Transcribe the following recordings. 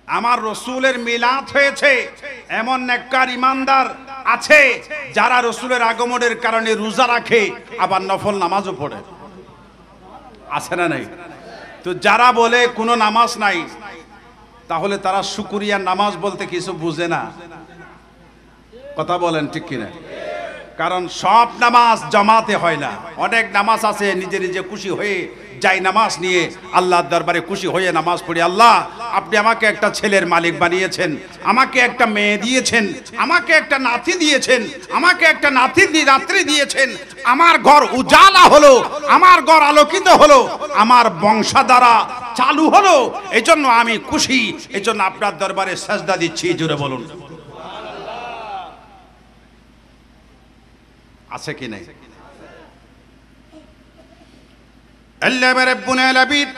আমার রসুলের মিলাদ হয়েছে, এমন নেককার ইমানদার আছে যারা রসুলের আগমনের কারণে রোজা রাখে, আবার নফল নামাজও পড়ে। আছে না নাই? তো যারা বলে কোনো নামাজ নাই, তাহলে তারা শুকরিয়া নামাজ বলতে কিছু বুঝে না। কথা বলেন ঠিক কিনা? কারণ সব নামাজ জামাতে হয় না। অনেক নামাজ আছে নিজে নিজে খুশি হয়ে যাই নামাজ নিয়ে আল্লাহর দরবারে খুশি হয়ে নামাজ পড়ি, আল্লাহ আপনি আমাকে একটা ছেলের মালিক বানিয়েছেন, আমাকে একটা মেয়ে দিয়েছেন, আমাকে একটা নাতি দিয়েছেন, আমাকে একটা নাতনি দিয়েছেন, আমার ঘর উজালা হলো, আমার ঘর আলোকিত হলো, আমার বংশধারা চালু হলো, এজন্য আমি খুশি, এজন্য আপনার দরবারে সাজদা দিচ্ছি। জোরে বলুন আছে কি নাই? আল্লাহ রাব্বুল আলামিন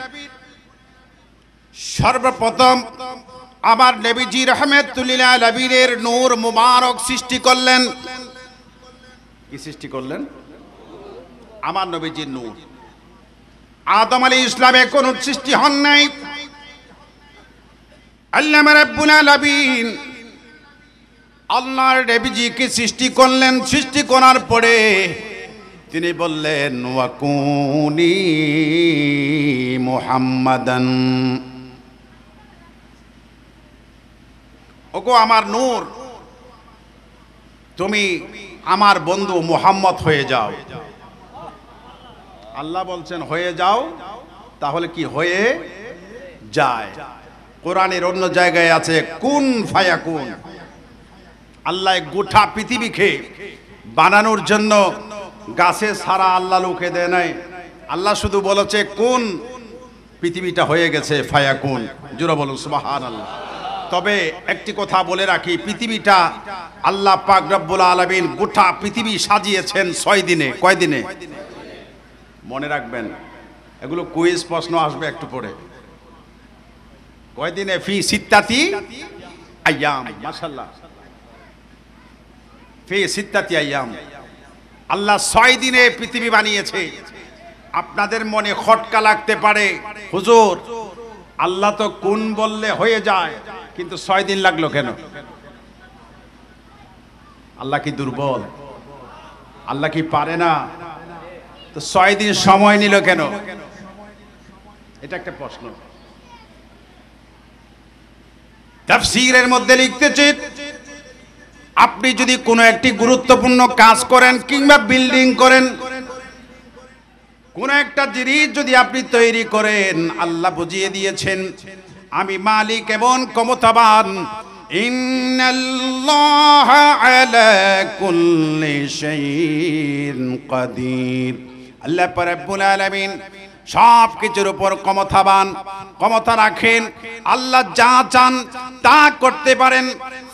সর্বপ্রথম আমার নবীজি রাহমাতুল আলামিনের নূর মুবারক সৃষ্টি করলেন। কি সৃষ্টি করলেন? আমার নবীজির নূর। আদম আলাইহিস সালামে কোনো সৃষ্টি হন নাই। আল্লাহ রাব্বুল আলামিন আল্লাহর নবীজিকে সৃষ্টি করলেন। সৃষ্টি করার পরে তিনি বললেন ওয়াকুনি মুহাম্মাদান, ওগো আমার নূর, তুমি আমার বন্ধু মুহাম্মদ হয়ে যাও। আল্লাহ বলছেন হয়ে যাও, তাহলে কি হয়ে যায়? কোরআনের অন্য জায়গায় আছে কুন ফায়াকুন। আল্লাহ গোটা পৃথিবীকে বানানোর জন্য গাছে সারা আল্লাহ লোকে দেয় নাই। আল্লাহ শুধু বলেছে কোন, পৃথিবীটা হয়ে গেছে ফায়াকুন। জোরে বলুন সুবহানাল্লাহ। তবে একটি কথা বলে রাখি, পৃথিবীটা আল্লাহ পাক রব্বুল আলামিন গোটা পৃথিবী সাজিয়েছেন 6 দিনে। কয় দিনে? মনে রাখবেন, এগুলো কুইজ প্রশ্ন আসবে একটু পরে। কয় দিনে? ফি সিত্তাতি আইয়াম। মাশাআল্লাহ, ফি সিত্তাতি আইয়াম। আল্লাহ 6 দিনে পৃথিবী বানিয়েছে। আপনাদের মনে খটকা লাগতে পারে, হুজুর আল্লাহ তো কোন বললে হয়ে যায়, কিন্তু 6 দিন লাগলো কেন? আল্লাহ কি দুর্বল? আল্লাহ কি পারে না? তো 6 দিন সময় নিল কেন? এটা একটা প্রশ্ন। তাফসীরের মধ্যে লিখতেছে, আপনি যদি কোনো একটি গুরুত্বপূর্ণ কাজ করেন কিংবা বিল্ডিং করেন, কোন একটা জিনিস যদি আপনি তৈরি করেন, আল্লাহ বুঝিয়ে দিয়েছেন আমি মালিক এবং ক্ষমতাবান। ইন্নাল্লাহা আলা কুল্লি শাইইন কাদির। আল্লাহ রাব্বুল আলামিন সব কিছুর উপর ক্ষমতাবান, ক্ষমতা রাখেন। আল্লাহ যা চান তা করতে পারেন।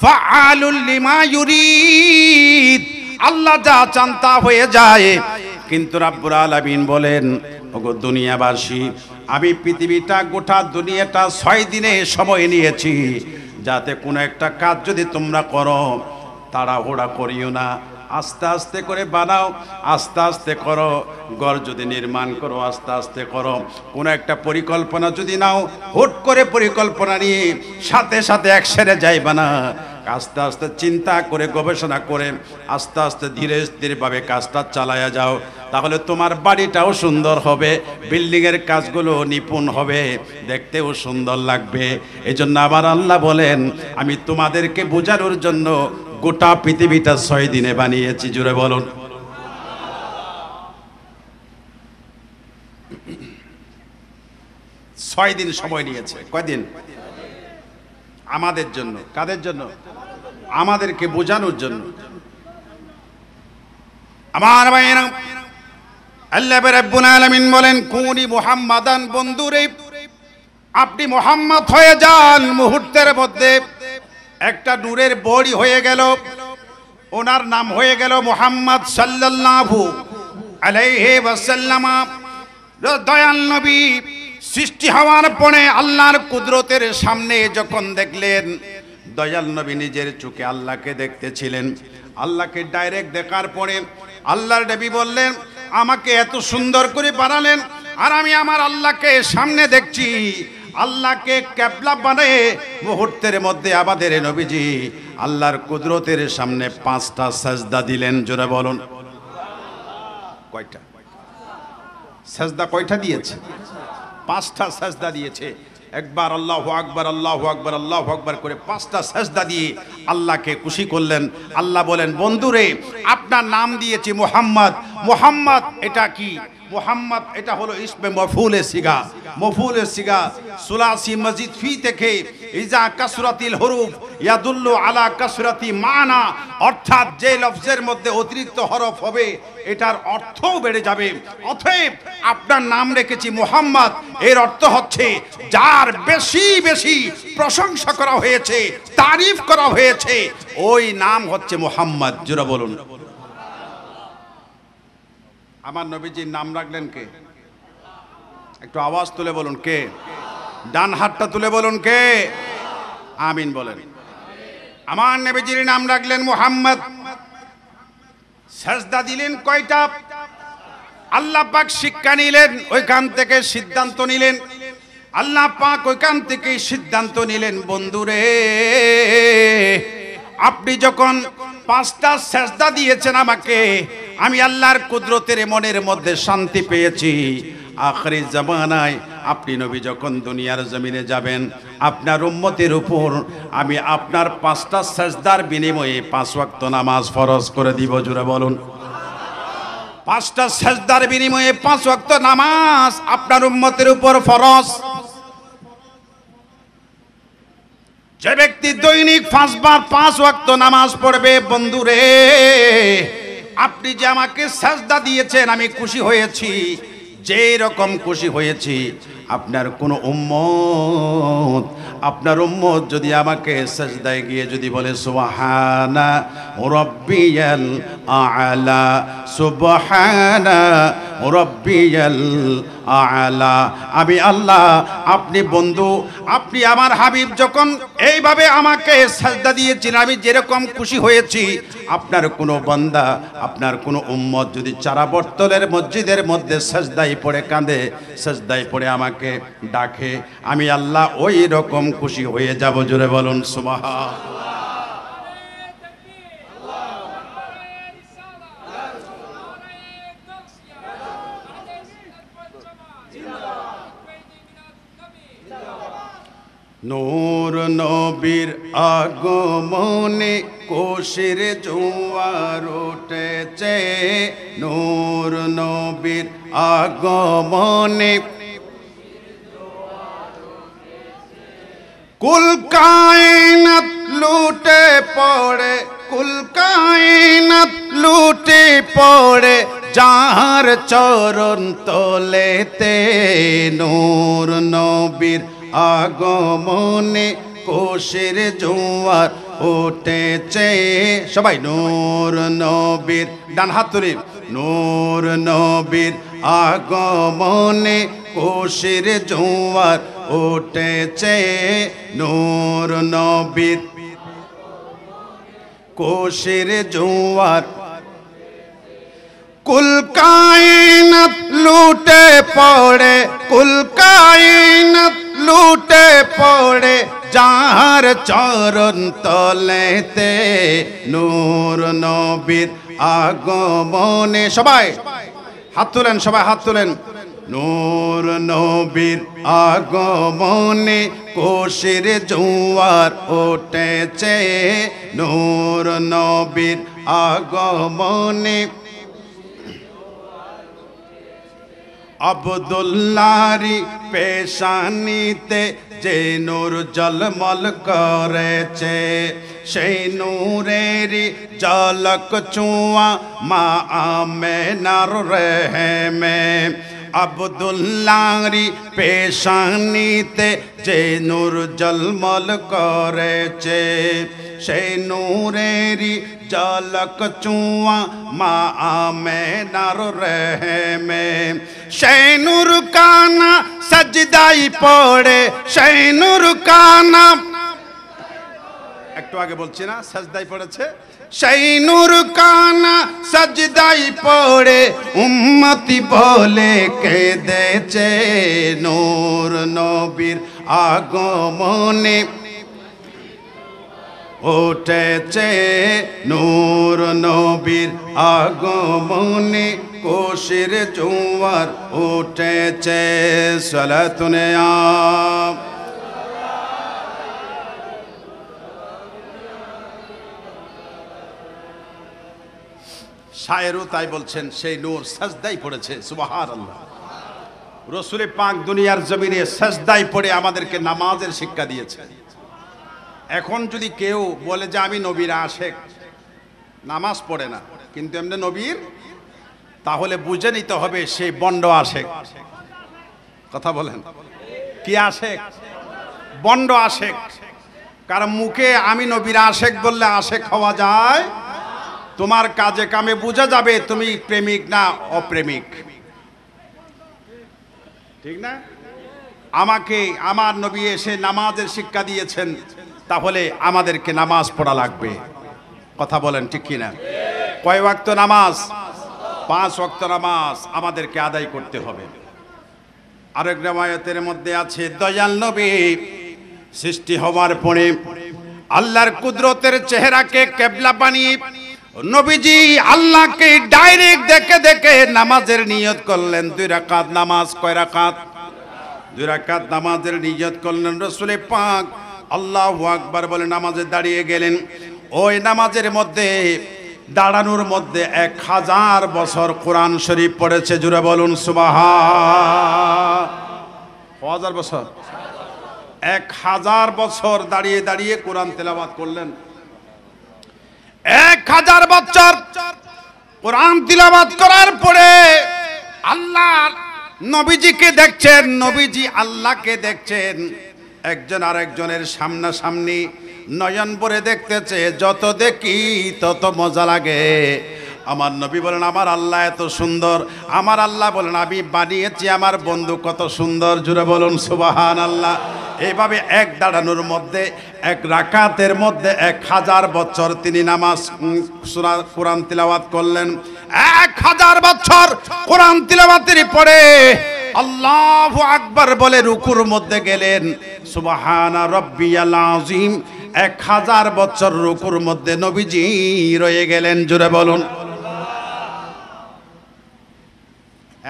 ফাআলুল লিমা ইউরিদ। আল্লাহ যা চান তা হয়ে যায়। কিন্তু রাব্বুল আলামিন বলেন, ওগো দুনিয়াবাসী, আমি পৃথিবীটা গোটা দুনিয়াটা 6 দিনে সময় নিয়েছি, যাতে কোনো একটা কাজ যদি তোমরা করো তাড়াহুড়া করিও না, আস্তে আস্তে করে বানাও, আস্তে আস্তে করো। ঘর যদি নির্মাণ করো আস্তে আস্তে করো। কোনো একটা পরিকল্পনা যদি নাও, হুট করে পরিকল্পনা নিয়ে সাথে সাথে অ্যাকশনে যাইবা না। আস্তে আস্তে চিন্তা করে গবেষণা করে আস্তে আস্তে ধীরে ধীরেভাবে কাজটা চালায়া যাও, তাহলে তোমার বাড়িটাও সুন্দর হবে, বিল্ডিংয়ের কাজগুলো নিপুণ হবে, দেখতেও সুন্দর লাগবে। এজন্য আবার আল্লাহ বলেন, আমি তোমাদেরকে বোঝানোর জন্য গোটা পৃথিবীটা 6 দিনে বানিয়েছি। জুড়ে বলুন। ছয় দিন সময় নিয়েছে। কয়দিন? আমাদের জন্য। কাদের জন্য? আমাদেরকে বোঝানোর জন্য। আমার ভাইয়েরা, আল্লাহ রাব্বুল আলামিন বলেন কুনি মুহাম্মাদান, বন্ধুরে আপনি মুহাম্মদ হয়ে যান। মুহূর্তের মধ্যে একটা নূরের বড়ি হয়ে গেল, ওনার নাম হয়ে গেল মুহাম্মদ সাল্লাল্লাহু আলাইহি ওয়াসাল্লাম। দয়াল নবী সৃষ্টি হওয়ার পরে আল্লাহর কুদরতের সামনে যখন দেখলেন, দয়াল নবী নিজের চোখে আল্লাহকে দেখতেছিলেন। আল্লাহকে ডাইরেক্ট দেখার পরে আল্লাহর নবী বললেন, আমাকে এত সুন্দর করে বানালেন আর আমি আমার আল্লাহকে সামনে দেখছি, আল্লাহকে কিবলা বানিয়ে মুহূর্তের মধ্যে আমাদের নবীজি আল্লাহর কুদরতের সামনে 5টা সাজদা দিলেন। জোরে বলুন কয়টা সাজদা? কয়টা দিয়েছে? 5টা সাজদা দিয়েছে। একবার আল্লাহু আকবার আল্লাহু আকবার আল্লাহু আকবার করে 5টা সাজদা দিয়ে আল্লাহকে খুশি করলেন। আল্লাহ বলেন, বন্ধুরে আপনার নাম দিয়েছি মুহাম্মদ। মুহাম্মদ এটা কি? মুহাম্মদ এটা হলো ইসমে মফউলে সিগা। মফউলে সিগা সুলাসি মজিদ ফি থেকে ইজা কাসরাতিল হুরুফ ইয়াদুল্লু আলা কাসরাতি মানা, অর্থাৎ যে লফজের মধ্যে অতিরিক্ত হরফ হবে এটার অর্থও বেড়ে যাবে। অতএব আপনার নাম রেখেছি মুহাম্মদ, এর অর্থ হচ্ছে যার বেশি বেশি প্রশংসা করা হয়েছে, তারিফ করা হয়েছে, ওই নাম হচ্ছে মুহাম্মদ। জোরে বলুন। আমার নবীজির নাম রাখলেন কে? একটু আওয়াজ তুলে বলুন কে? ডান হাতটা তুলে বলুন কে? আমিন বলেন। আমার নবীজির নাম রাখলেন মুহাম্মদ। সাজদা দিলেন কয়টা? আল্লাহ পাক শিক্ষা নিলেন, ওইখান থেকে সিদ্ধান্ত নিলেন। আল্লাহ পাক ওইখান থেকে সিদ্ধান্ত নিলেন, বন্ধুরে আপনি যখন 5টা সাজদা দিয়েছেন আমাকে, আমি আল্লাহর কুদরতের মনের মধ্যে শান্তি পেয়েছি। আখিরি জামানায় আপনি নবী যখন দুনিয়ার জমিনে যাবেন, আপনার উম্মতের উপর আমি আপনার 5টা সাজদার বিনিময়ে 5 ওয়াক্ত নামাজ ফরজ করে দিব। জোরে বলুন। 5টা সাজদার বিনিময়ে 5 ওয়াক্ত নামাজ আপনার উম্মতের উপর ফরজ। যে ব্যক্তি দৈনিক 5 বার 5 ওয়াক্ত নামাজ পড়বে, বন্ধুরে আপনি যে আমাকে সাজদা দিয়েছেন আমি খুশি হয়েছি। যে রকম খুশি হয়েছি, আপনার কোনো আপনার উম্মত যদি আমাকে সাজদায় গিয়ে যদি বলে সুবহানা রাব্বিয়াল আ'লা, সুবহানা রাব্বিয়াল আ'লা, আমি আল্লাহ, আপনি বন্ধু, আপনি আমার হাবিব যখন এইভাবে আমাকে সাজদা দিয়েছিলেন, আমি যেরকম খুশি হয়েছি, আপনার কোনো বান্দা, আপনার কোনো উম্মত যদি চারাবর্তলের মসজিদের মধ্যে সাজদায় পড়ে কাঁদে, সাজদায় পড়ে আমাকে ডাকে, আমি আল্লাহ ওই রকম খুশি হয়ে যাব। জোরে বলুন সুবহানাল্লাহ। নূর নবীর আগমনে কোশের জোয়ার উঠেছে, নূর নবীর আগমনে কুল কায়নাত লুটে পড়ে, কুল কায়নাত লুটে পড়ে যার চরণ তলেতে। নূর নবীর আগমনে কোশের জোয়ার উঠেছে। সবাই নূর নবীর, ডান হাত তুলে, নূর নবীর আগমনে কোশের জোয়ার উঠেছে, নূর নবীর কোশের জোয়ার। কুল কায়নাত লুটে পড়ে, কুল কায়নাত লুটে পড়ে যার চরণ তলেতে। নূর নবীর আগমনে, সবাই হাত তুলেন, সবাই হাত তুলেন। নূর নবীর আগমনে কোশের জোয়ার উঠেছে, নূর নবীর আগমনে আব্দুল্লাহরি পেশানিতে যে নূর জলমল করেছে, সেই নূরেরই ঝলক ছোঁয়া মা আমেনার রেহেমে। আব্দুল্লাহরি পেশানিতে যে নূর জলমল করেছে, সেই নূরেরই ঝলক ছোঁয়া মা আমেনার রেহেমে। সেই নূর কানা সাজদাই পড়ে, সেই নূর কানা, একটু আগে বলছি না সাজদাই পড়েছে, সেই নূর কানা সাজদাই পড়ে উম্মতি বলে কেঁদেছে। নূর নবীর আগমনে উঠেছে নূর নবীর আগমনে কোশের জোয়ার উঠেছে সালাতুনে আপ শায়েরও তাই বলছেন সেই নূর সাজদায় পড়েছে সুবহানাল্লাহ। রাসূল পাক দুনিয়ার জমিনে সাজদায় পড়ে আমাদেরকে নামাজের শিক্ষা দিয়েছে। এখন যদি কেউ বলে যে আমি নবীর আশেক, নামাজ পড়ে না কিন্তু এমনি নবীর, তাহলে বুঝে নিতে হবে সেই বন্ড আশেক। কথা বলেন, কি আশেক? বন্ড আশেক। কারণ মুখে আমি নবীর আশেক বললে আশেক হওয়া যায়, তোমার কাজে কামে বোঝা যাবে তুমি প্রেমিক না অপ্রেমিক, ঠিক না? আমাকে আমার নবী এসে নামাজের শিক্ষা দিয়েছেন, তাহলে আমাদেরকে নামাজ পড়া লাগবে। কথা বলেন ঠিক কিনা? কয় ওয়াক্ত নামাজ? 5 ওয়াক্ত নামাজ আমাদেরকে আদায় করতে হবে। আরেক riwayat-এর মধ্যে আছে দয়াল নবী সৃষ্টি হওয়ার পরে আল্লাহর কুদরতের চেহারাকে কিবলা বানিয়ে নবীজি আল্লাহকে ডাইরেক্ট দেখে দেখে নামাজের নিয়ত করলেন। 2 রাকাত নামাজ। কয় রাকাত? 2 রাকাত নামাজের নিয়ত করলেন। রাসূল পাক আল্লাহু আকবার বলে নামাজে দাঁড়িয়ে গেলেন। ওই নামাজের মধ্যে দাঁড়ানোর মধ্যে 1000 বছর কোরআন শরীফ পড়েছে। জুড়ে বলুন সুবহান। 1000 বছর, 1000 বছর দাঁড়িয়ে দাঁড়িয়ে কোরআন তেলাওয়াত করলেন। 1000 বছর কোরআন তিলাওয়াত করার পরে আল্লাহ নবীজিকে দেখছেন, নবীজি আল্লাহকে দেখছেন। একজন আরেকজনের সামনাসামনি নয়ন ভরে দেখতেছে। যত দেখি তত মজা লাগে। আমার নবী বলেন আমার আল্লাহ এত সুন্দর। আমার আল্লাহ বলেন আমি বানিয়েছি আমার বন্ধু কত সুন্দর। জুড়ে বলুন সুবহানাল্লাহ। এইভাবে এক দাঁড়ানোর মধ্যে 1 রাকাতের মধ্যে 1000 বছর তিনি নামাজ কোরআন তিলাওয়াত করলেন। 1000 বছর কোরআন তিলাওয়াতের পরে আল্লাহু আকবার বলে রুকুর মধ্যে গেলেন। সুবহানা রাব্বিয়াল আযীম। 1000 বছর রুকুর মধ্যে নবীজি রয়ে গেলেন। জোরে বলুন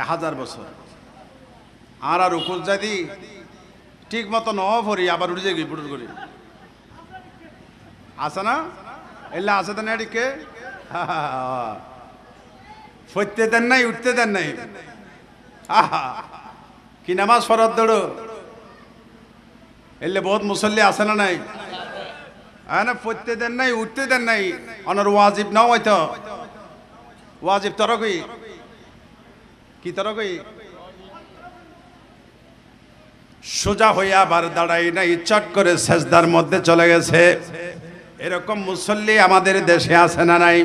1000 বছর। আর রুকুর যদি ঠিক মতো ন ভরি আবার উঠে যাই পুটুর করি আছে না? এলে আছে তো না? এদিকে ফইতে দেন নাই, উঠতে দেন নাই। কি নামাজ ফরত দৌড়ো এলে বহুত মুসল্লি আছে না নাই? না ফইতে দেন নাই, উঠতে দেন নাই। অনর ওয়াজিব নাও হয়তো ওয়াজিব তরকই কি তরকই সোজা হইয়া আবার দাঁড়াই নাই, চট করে সেজদার মধ্যে চলে গেছে। এরকম মুসল্লি আমাদের দেশে আছে না নাই?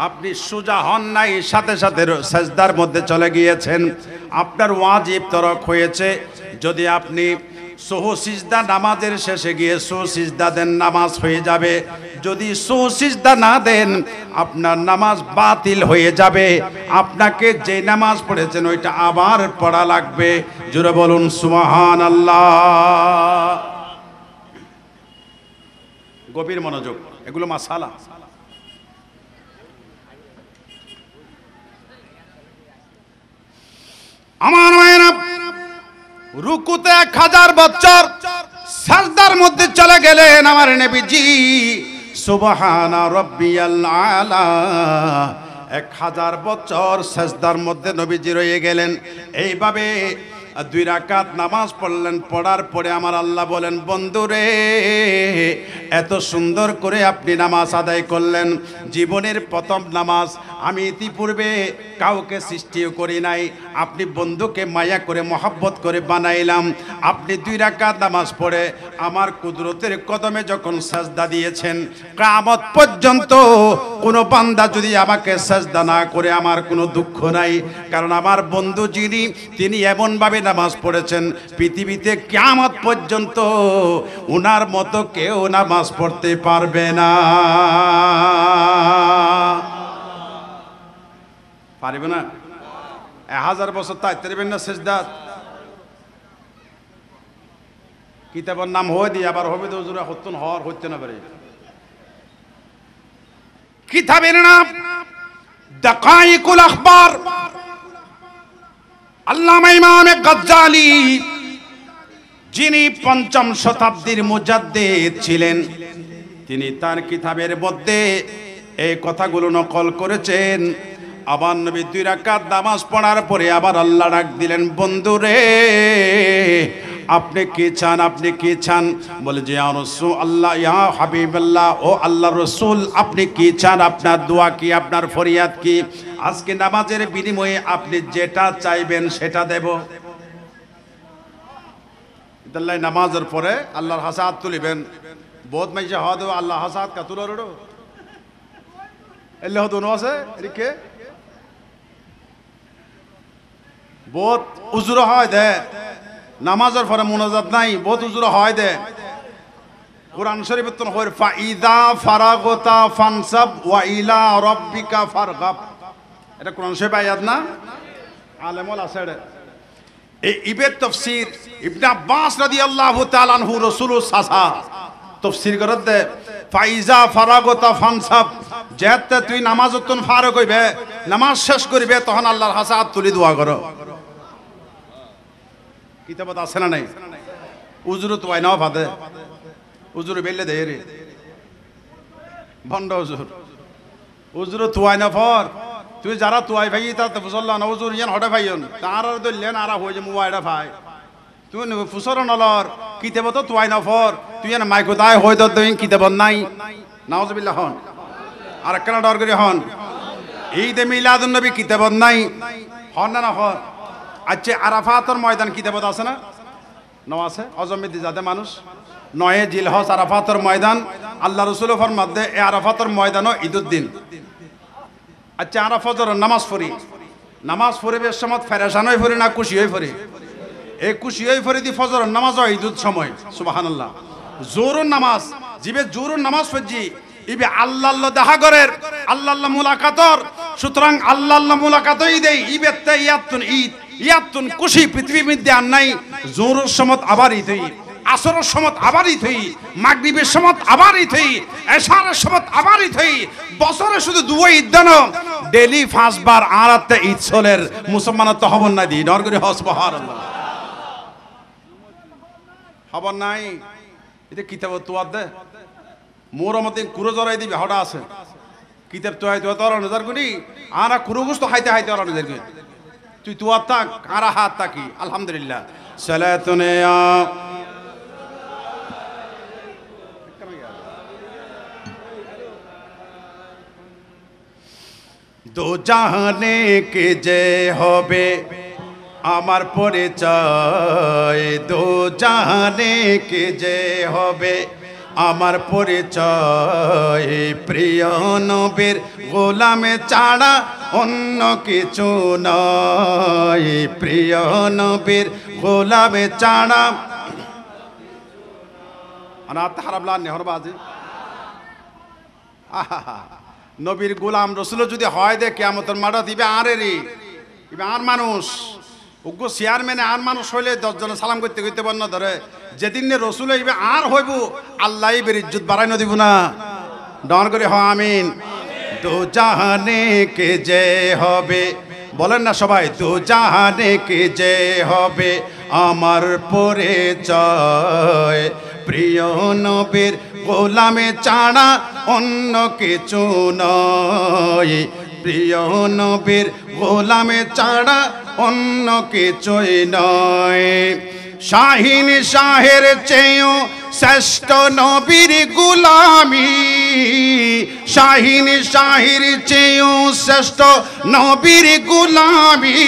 আপনি সোজা হন নাই, সাথে সাথে সেজদার মধ্যে চলে গিয়েছেন, আপনার ওয়াজিব তরক হয়েছে। যদি আপনি সহু সিজদা নামাজের শেষে গিয়ে সুসিজদা দেন নামাজ হয়ে যাবে। যদি সুসিজদা না দেন আপনার নামাজ বাতিল হয়ে যাবে। আপনাকে যে নামাজ পড়েছেন ওইটা আবার পড়া লাগবে। জোরে বলুন সুবহানাল্লাহ। গভীর মনোযোগ, এগুলো মাসালা। আমার মায়েরা রুকুতে 1000 বছর, সাজদার মধ্যে চলে গেলেন আমার নবীজি। সুবহানা রাব্বিয়াল আলা। 1000 বছর সাজদার মধ্যে নবীজি রয়ে গেলেন। এইভাবে 2 রাকাত নামাজ পড়লেন। পড়ার পরে আমার আল্লাহ বলেন বন্ধুরে এত সুন্দর করে আপনি নামাজ আদায় করলেন। জীবনের প্রথম নামাজ। আমি ইতিপূর্বে কাউকে সৃষ্টিও করি নাই, আপনি বন্ধুকে মায়া করে মহব্বত করে বানাইলাম। আপনি 2 রাকাত নামাজ পড়ে আমার কুদরতের কদমে যখন সাজদা দিয়েছেন, কিয়ামত পর্যন্ত কোনো বান্দা যদি আমাকে সাজদা না করে আমার কোনো দুঃখ নাই। কারণ আমার বন্ধু যিনি, তিনি এমনভাবে নামাজ পড়েছেন পৃথিবীতে কিয়ামত পর্যন্ত ওনার মতো কেউ নামাজ পড়তে পারবে না। পারবে না? 1000 বছর তাই পারবেন না সেজদা? কিতাবের নাম হয়ে দিয়ে আবার হবে তো হুজুরা হত্যন হওয়ার হচ্ছে না পারে। কিতাবের নাম দাকাইকুল আখবার, আল্লামা ইমাম গজ্জালি যিনি ৫ম শতাব্দীর মুজাদ্দিদ ছিলেন, তিনি তার কিতাবের মধ্যে এই কথাগুলো নকল করেছেন। আবার নবী 2 রাকাত নামাজ পড়ার পরে আবার আল্লাহ ডাক দিলেন, বন্ধুরে আপনি কি চান, আপনি কি চান? বলে যে ইয়া রাসূল আল্লাহ, ইয়া হাবিবাল্লাহ, ও আল্লাহর রাসূল আপনি কি চান, আপনার দোয়া কি, আপনার ফরিয়াদ কি? আজকে নামাজের বিনিময়ে আপনি যেটা চাইবেন সেটা দেব। ইদাল্লাই নামাজের পরে আল্লাহর হাসাত তুলিবেন, বহুত মাইজা হওয়া দেব আল্লাহ হাসাত কা তুলো রো এলে হতো আছে এদিকে বহুত উজুর হয় দে, নামাজের পরে মুনাজাত নাই, বহুত উজুর হয় দে। কুরআন শরীফে তো হয় ফাইদা ফারাগতা ফানসাব ওয়া ইলা রাব্বিকা ফারগাব, এটা কুরআন শরীফ আয়াত না? আলেমল আছে এই ইবের তাফসীর ইবনে আব্বাস রাদিয়াল্লাহু তাআলা আনহু রাসূল সাসা তাফসীর করত দে ফাইজা ফারাগতা ফানসাব, যেতে তুই নামাজতন ফারগ হইবে, নামাজ শেষ করিবে, তখন আল্লাহর হাসাত তুলি দোয়া করো। কিতাবত আছে না নাই? উজুর তোয়াই নাও ফাদে, উজুর বেললে দে রে ভণ্ড উজুর, উজুর তোয়াই না ফর তুই যারা তোয়াই ভাই তাতে ফুসল্লা না উজুর ইয়ান হটে ভাইয়ন তার দললেন আর হয়ে যে মোবাইলটা ভাই তুই ফুসর নলর কিতাবত তোয়াই না ফর তুই না মাইকো তাই হই তো তুই কিতাবত নাই। নাউজুবিল্লাহ হন আর একখানা ডর করে হন ঈদে মিলাদুন নবী কিতাবত নাই হন না হন। আচ্ছা আরাফাতের ময়দান কিতাবত আছে না? নাও আছে। অজমিদি যাতে মানুষ 9 জিলহজ আরাফাতের ময়দান, আল্লাহ রাসূল ফরমাতে এই আরাফাতের ময়দানও ঈদুদ দিন। আচ্ছা আরাফাতের নামাজ পড়ি, নামাজ পড়িবে সময় ফেরেশান হই পড়ি না খুশি হই পড়ি? এই খুশি হই পড়ি দি ফজরের নামাজ হয় ঈদুদ সময়। সুবহানাল্লাহ। জোহরের নামাজ জিবে জোহরের নামাজ পড়জি ইবে আল্লাহ আল্লাহ দেখা করের আল্লাহ আল্লাহ মুলাকাতর, সুতরাং আল্লাহ আল্লাহ মুলাকাতই দেই ইবেতে ইয়াতুন ঈদ ইয়াতুন খুশি পৃথিবীর মধ্যে আর নাই। জোহরের সময় আবার ঈদ হই, আসরের সময় আবার ঈদ হই, মাগরিবের সময় আবার ঈদ হই, এশারের সময় আবার ঈদ হই। বছরে শুধু 2 ঈদ দান, ডেলি 5 বার আর একটা ঈদ চলের মুসলমানের তো খবর নাই দি নর করে সুবহানাল্লাহ খবর নাই। এটা কিতাব তোয়ার দে মোর মতে কুরো জরাই দিবি হটা আছে কিতাব তোয়াই তো তোর নজর করি আর কুরো গুস্ত খাইতে খাইতে আর নজর করি তুই তোয়ার থাক আর হাত থাকি। আলহামদুলিল্লাহ সালাতুনে দো জাহানে কে যে হবে আমার পরিচয়, দো জাহানে কে যে হবে আমার পরিচয়, প্রিয় নবীর গোলামে ছাড়া অন্য কিছু নয়, প্রিয় নবীর গোলামে ছাড়া আনাত হারাবলা নেহরবাজি আহা নবীর গোলাম রসুল যদি হয় দে কিয়ামতের মাঠে দিবে আরে রে ইবে আর মানুষ উগ্র চেয়ারম্যানে আর মানুষ হইলে 10 জনে সালাম করতে করতে বন্য ধরে যেদিন রসুল হইবে আর হইব আল্লাহ এর ইজ্জত বাড়াই না দিব না ডন করে হ আমিন। দো জাহানে কে যে হবে বলেন না সবাই, দো জাহানে কে যে হবে আমার পরিচয়, প্রিয় নবীর গোলামে ছাড়া অন্য কিছু নয়, প্রিয় নবীর গোলামে ছাড়া অন্য কিছুই নয়। শাহিন শাহের চেয়েও শ্রেষ্ঠ নবীর গোলামি, শাহিন শাহের চেয়েও শ্রেষ্ঠ নবীর গোলামি,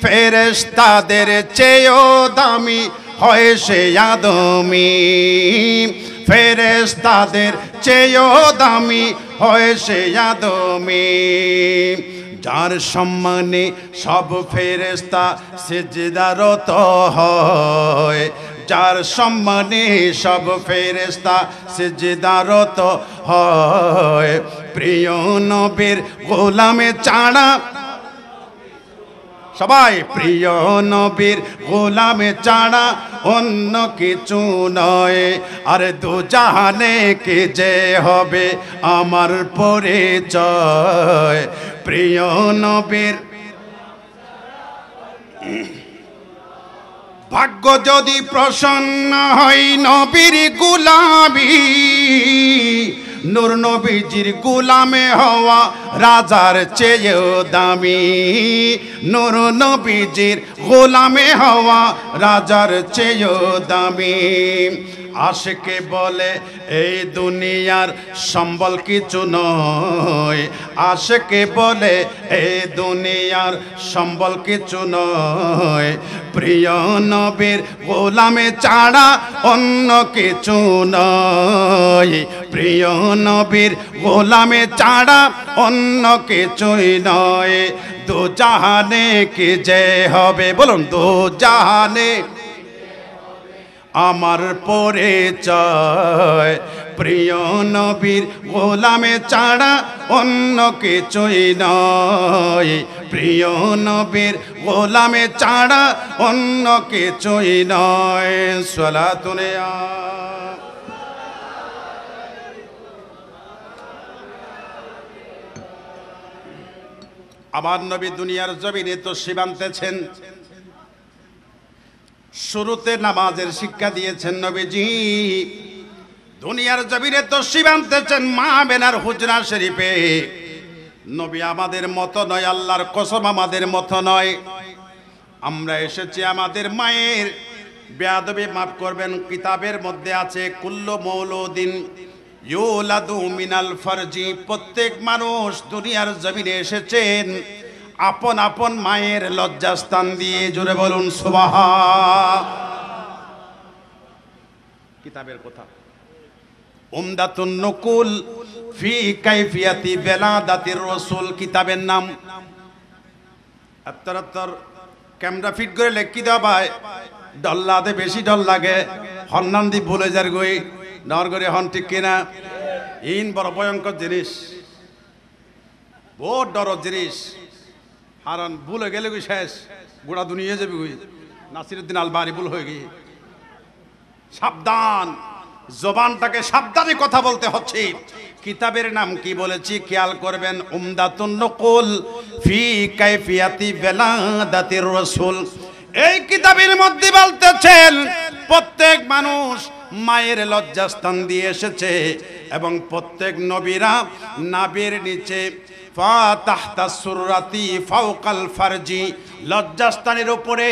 ফেরেশতাদের চেয়েও দামি হয় সে আদমি, ফেরেশতাদের চেয়েও দামি হয় সে আদমি, যার সম্মানে সব ফেরেশতা সিজদারত হয়, যার সম্মানে সব ফেরেশতা সিজদারত হয়, প্রিয় নবীর গোলামে ছাড়া সবাই প্রিয় নবীর গোলামে ছাড়া অন্য কিছু নয়, আর দু জাহানে কে যে হবে আমার পরিচয়। প্রিয় নবীর ভাগ্য যদি প্রসন্ন হয় নবীর গোলামি, নূর নবীজির গোলামে হওয়া রাজার চেয়েও দামি, নূর নবীজির গোলামে হওয়া রাজার চেয়েও দামি। আশিকে বলে এই দুনিয়ার সম্বল কিছু নয়, আশিকে বলে এই দুনিয়ার সম্বল কিছু নয়, প্রিয় নবীর গোলামে ছাড়া অন্য কিছু নয়, প্রিয় নবীর গোলামে ছাড়া অন্য কিছুই নয়। দু জাহানে কি যে হবে, বলুন দু জাহানে আমার পরিচয়। প্রিয় নবীর গোলামে ছাড়া অন্য কিছুই নয়, প্রিয় নবীর গোলামে ছাড়া অন্য কিছুই নয়। সালাতুনে আমার নবী দুনিয়ার জমিনে তো শিবান্তেছেন, শুরুতে নামাজের শিক্ষা দিয়েছেন নবীজি। দুনিয়ার জমিনে তো শিবান্তেছেন মা বেনার হুজরা শরীফে। নবী আমাদের মতো নয়, আল্লাহর কসম আমাদের মতো নয়। আমরা এসেছি আমাদের মায়ের বেয়াদবি মাফ করবেন, কিতাবের মধ্যে আছে কুল্লু মৌলুদিন ইউলাদু মিনাল ফারজি, প্রত্যেক মানুষ দুনিয়ার জমিনে এসেছেন আপন আপন মায়ের লজ্জাস্থান দিয়ে। জোরে বলুন সুবহান। কিতাবের কথা উমদাতুন নুকুল ফি কাইফিয়াতি বেলাদাতির রাসূল, কিতাবের নাম। আত্তর ক্যামেরা ফিট করে লেখি দেওয়া ভাই, ডল্লাতে বেশি ডল লাগে, হন্নান্দি ভুলে যার গই নর করে হন, ঠিক কিনা? ইন বড় ভয়ঙ্কর জিনিস, বহুত ডর জিনিস। হারান ভুলে গেলে গই শেষ, গোড়া দুনিয়া যাবে গই। নাসিরউদ্দিন আলবানি ভুল হয়ে গিয়ে। সাবধান, জবানটাকে সাবধানে কথা বলতে হচ্ছে। কিতাবের নাম কি বলেছি খেয়াল করবেন, উমদাতুন নুকুল ফি কাইফিয়াতি বেলাদাতির রাসূল। এই কিতাবের মধ্যে বলতেছেন প্রত্যেক মানুষ মায়ের লজ্জাস্থান দিয়ে এসেছে এবং প্রত্যেক নবীরা নাভির নিচে ফাতাহতা সুররাতি ফাওকাল ফারজি, লজ্জাস্থানের উপরে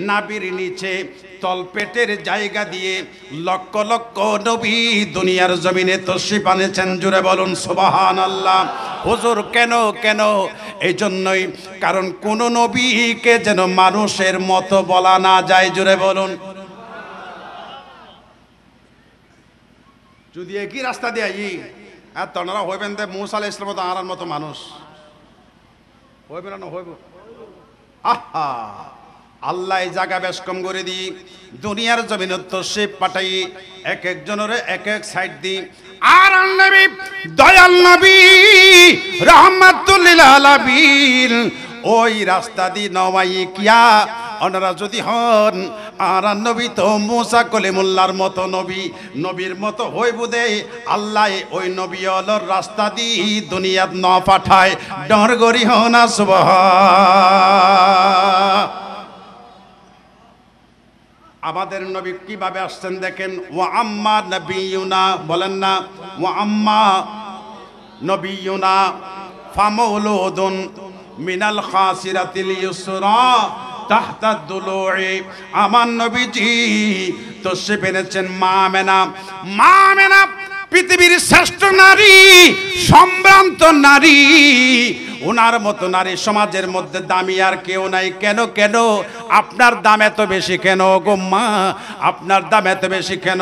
নাভির নিচে তলপেটের জায়গা দিয়ে লক্ষ লক্ষ নবী দুনিয়ার জমিনে তশরিফ আনেছেন। জুড়ে বলুন সুবহানাল্লাহ। হুজুর কেন কেন? এই জন্যই, কারণ কোন নবীকে যেন মানুষের মতো বলা না যায়। জুড়ে বলুন। যদি একই রাস্তা দিয়ে আর তনারা হইবেন দে মুসা আলাইহিস সালাম তো আরার মতো মানুষ হইবে না হইব। আহা, আল্লাহ এই জায়গা বেশ কম করে দিই, দুনিয়ার জমিন তশরিফ পাঠাই এক একজনের এক এক সাইড দিই। আর নবী দয়াল নবী রাহমাতুল লিল আলামিন ওই রাস্তা দি নওয়াই কিয়া ওনারা যদি হন। আর নবী তো মুসা কলিমুল্লাহর মতো নবী, নবীর মতো হইব দে আল্লাহ ওই নবী অলর রাস্তা দি দুনিয়াত ন পাঠায়। ডর গরি হনা সুবহান। আমাদের নবী কিভাবে আসছেন দেখেন। ওয়া আম্মা নবিয়ুনা, বলেন না ওয়া আম্মা নবিয়ুনা ফামাউলুদুন মিনাল খাসিরাতিল ইউসরা তাহতা দুলুই। আমার নবীজি তশরিফ এনেছেন মা আমেনা। মা আমেনা পৃথিবীর শ্রেষ্ঠ নারী, সম্ভ্রান্ত নারী। ওনার মতো নারী সমাজের মধ্যে দামি আর কেউ নাই। কেন কেন? আপনার দাম এত বেশি কেন গো মা? আপনার দাম এত বেশি কেন?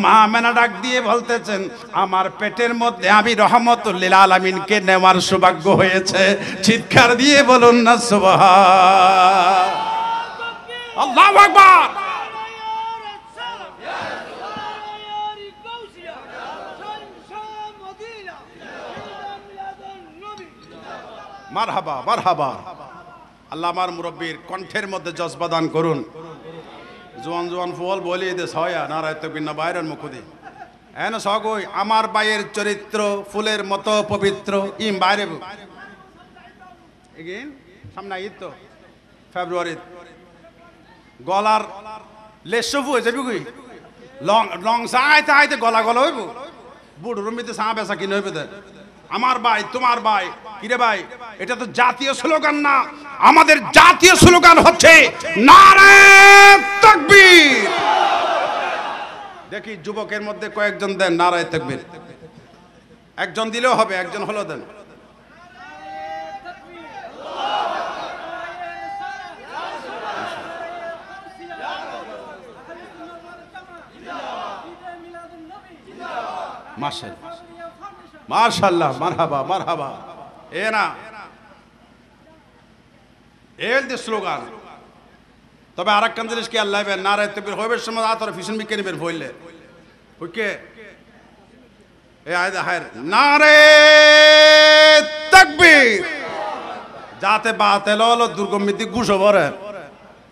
মা আমেনা ডাক দিয়ে বলতেছেন আমার পেটের মধ্যে আমি রহমতুল লিল আলামিনকে নেওয়ার সৌভাগ্য হয়েছে। চিৎকার দিয়ে বলুন না সুবহান। আল্লাহু আকবার। মারহাবা মারহাবা। আল্লাহ আমার মুরব্বীর কণ্ঠের মধ্যে জজবা দান করুন। জোয়ান জোয়ান ফুল বলি দে ছয়া নারায় তো বিনা বাইরের মুখুদি এন সগই আমার বাইয়ের চরিত্র ফুলের মতো পবিত্র ইম বাইরে এগেন সামনে ঈদ তো ফেব্রুয়ারি গলার লেসবু হয়ে যাবি কই লং লং সাইতে আইতে গলা গলা হইব বুড় রুমিতে সা বেসা কিনে হইবে আমার ভাই তোমার ভাই কিরে ভাই এটা তো জাতীয় স্লোগান না আমাদের জাতীয় স্লোগান হচ্ছে নারায়ে তাকবীর দেখি যুবকের মধ্যে কয়েকজন দেন নারায়ে তাকবীর একজন দিলেও হবে একজন হলো দেন মাশাআল্লাহ মারহাবা মারহাবা এ না এল দি স্লোগান তবে আরেকটা জিনিস কি আল্লাহ নারায়ে তাকবীর হইবে সময় আতর ফিশন বিকে নিবেন হইলে ওকে এ আয়দা হায়র নারায়ে তাকবীর যাতে বাতেল হলো দুর্গমিতি গুছো ভরে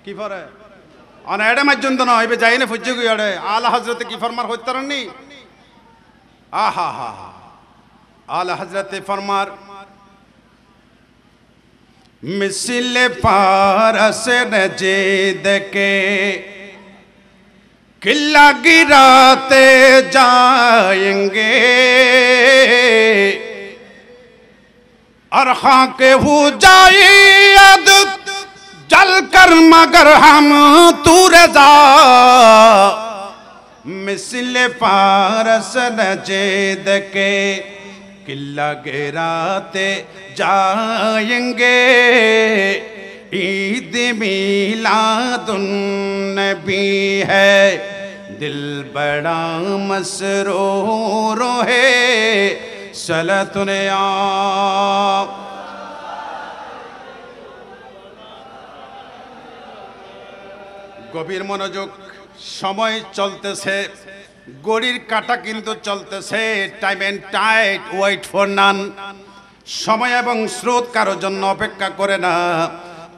কি ভরে অন এডে মাজ্জন তো না হইবে যাই না ফুজ্জে গই এডে আলা হযরতে কি ফরমার হইতারনি आहा हा आला हजरत फरमार मिसल पारस नजीद के किला गिराते जाएंगे और हाँ के हो जाए अद जल कर मगर हम तू रजा मिसल पारस नजीद के किला गिराते जाएंगे ईद मिलादुन नबी है दिल बड़ा मसरूर है सलतुने आप गभीर मनोयोग समय चलतेছে গড়ির কাটা কিন্তু চলতেছে time and tide wait for none সময় এবং স্রোত কারোর জন্য অপেক্ষা করে না